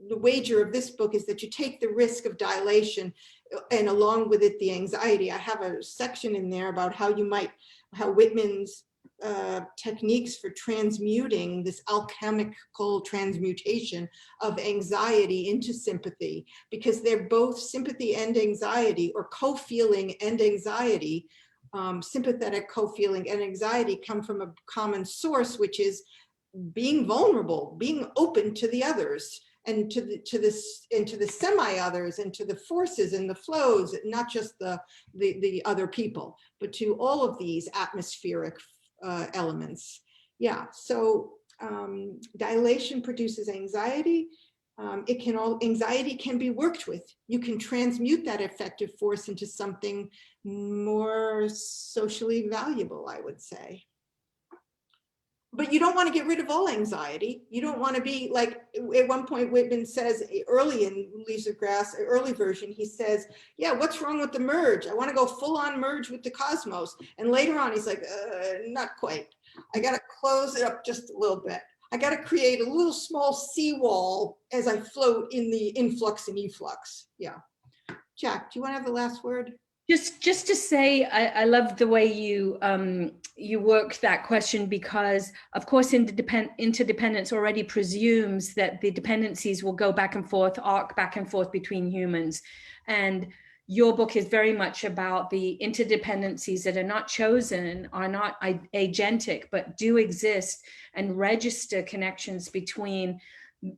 the wager of this book is that you take the risk of dilation and along with it, the anxiety. I have a section in there about how Whitman's techniques for transmuting this alchemical transmutation of anxiety into sympathy, because they're both sympathy and anxiety, or co-feeling and anxiety. Sympathetic co-feeling and anxiety come from a common source, which is being vulnerable, being open to the others, and to the semi-others, and to the forces and the flows, not just the other people, but to all of these atmospheric elements. Yeah, so dilation produces anxiety. Anxiety can be worked with. You can transmute that effective force into something more socially valuable, I would say. But you don't want to get rid of all anxiety. You don't want to be like, at one point Whitman says, early in Leaves of Grass, early version, he says, yeah, what's wrong with the merge? I want to go full on merge with the cosmos. And later on, he's like, not quite. I got to close it up just a little bit. I got to create a little small seawall as I float in the influx and efflux. Yeah. Jack, do you want to have the last word? Just to say, I love the way you you work that question, because of course interdependence already presumes that the dependencies will go back and forth, arc back and forth between humans. And your book is very much about the interdependencies that are not chosen, are not agentic, but do exist and register connections between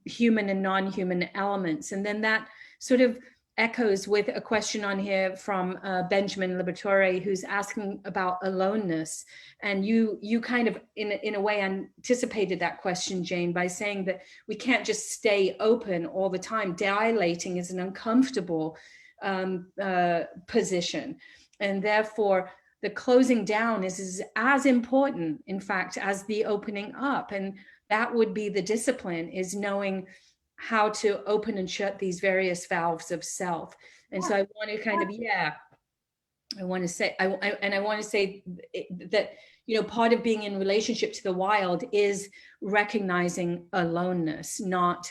human and non-human elements. And then that sort of echoes with a question on here from Benjamin Liberatore, who's asking about aloneness. And you kind of, in a way, anticipated that question, Jane, by saying that we can't just stay open all the time. Dilating is an uncomfortable position. And therefore, the closing down is as important, in fact, as the opening up. And that would be the discipline, is knowing how to open and shut these various valves of self. And so I want to kind of, I want to say that, you know, part of being in relationship to the wild is recognizing aloneness, not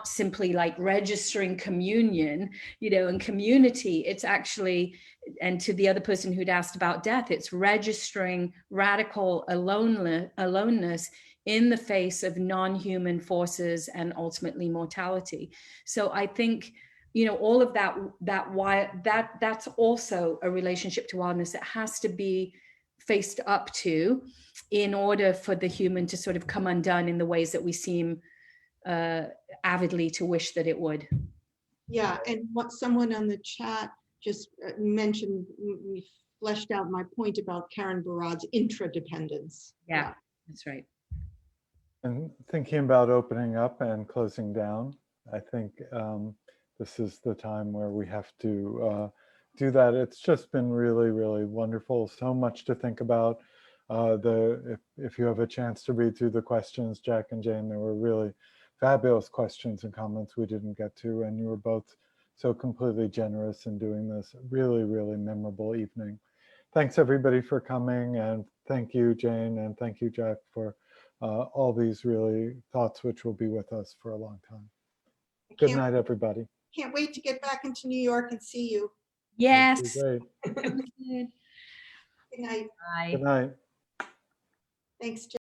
simply like registering communion, you know, and community. It's actually, and to the other person who'd asked about death, it's registering radical aloneness in the face of non-human forces and ultimately mortality. So I think, you know, all of that's also a relationship to wildness that has to be faced up to in order for the human to sort of come undone in the ways that we seem avidly to wish that it would. Yeah, and what someone on the chat just mentioned, we fleshed out my point about Karen Barad's intradependence. Yeah, that's right. And thinking about opening up and closing down, I think this is the time where we have to do that. It's just been really, really wonderful. So much to think about. If you have a chance to read through the questions, Jack and Jane, there were really fabulous questions and comments we didn't get to, and you were both so completely generous in doing this really, really memorable evening. Thanks everybody for coming, and thank you, Jane, and thank you, Jack, for all these really thoughts which will be with us for a long time. Good night, everybody. Can't wait to get back into New York and see you. Yes. Great. Good night. Bye. Good night. Thanks, Jack.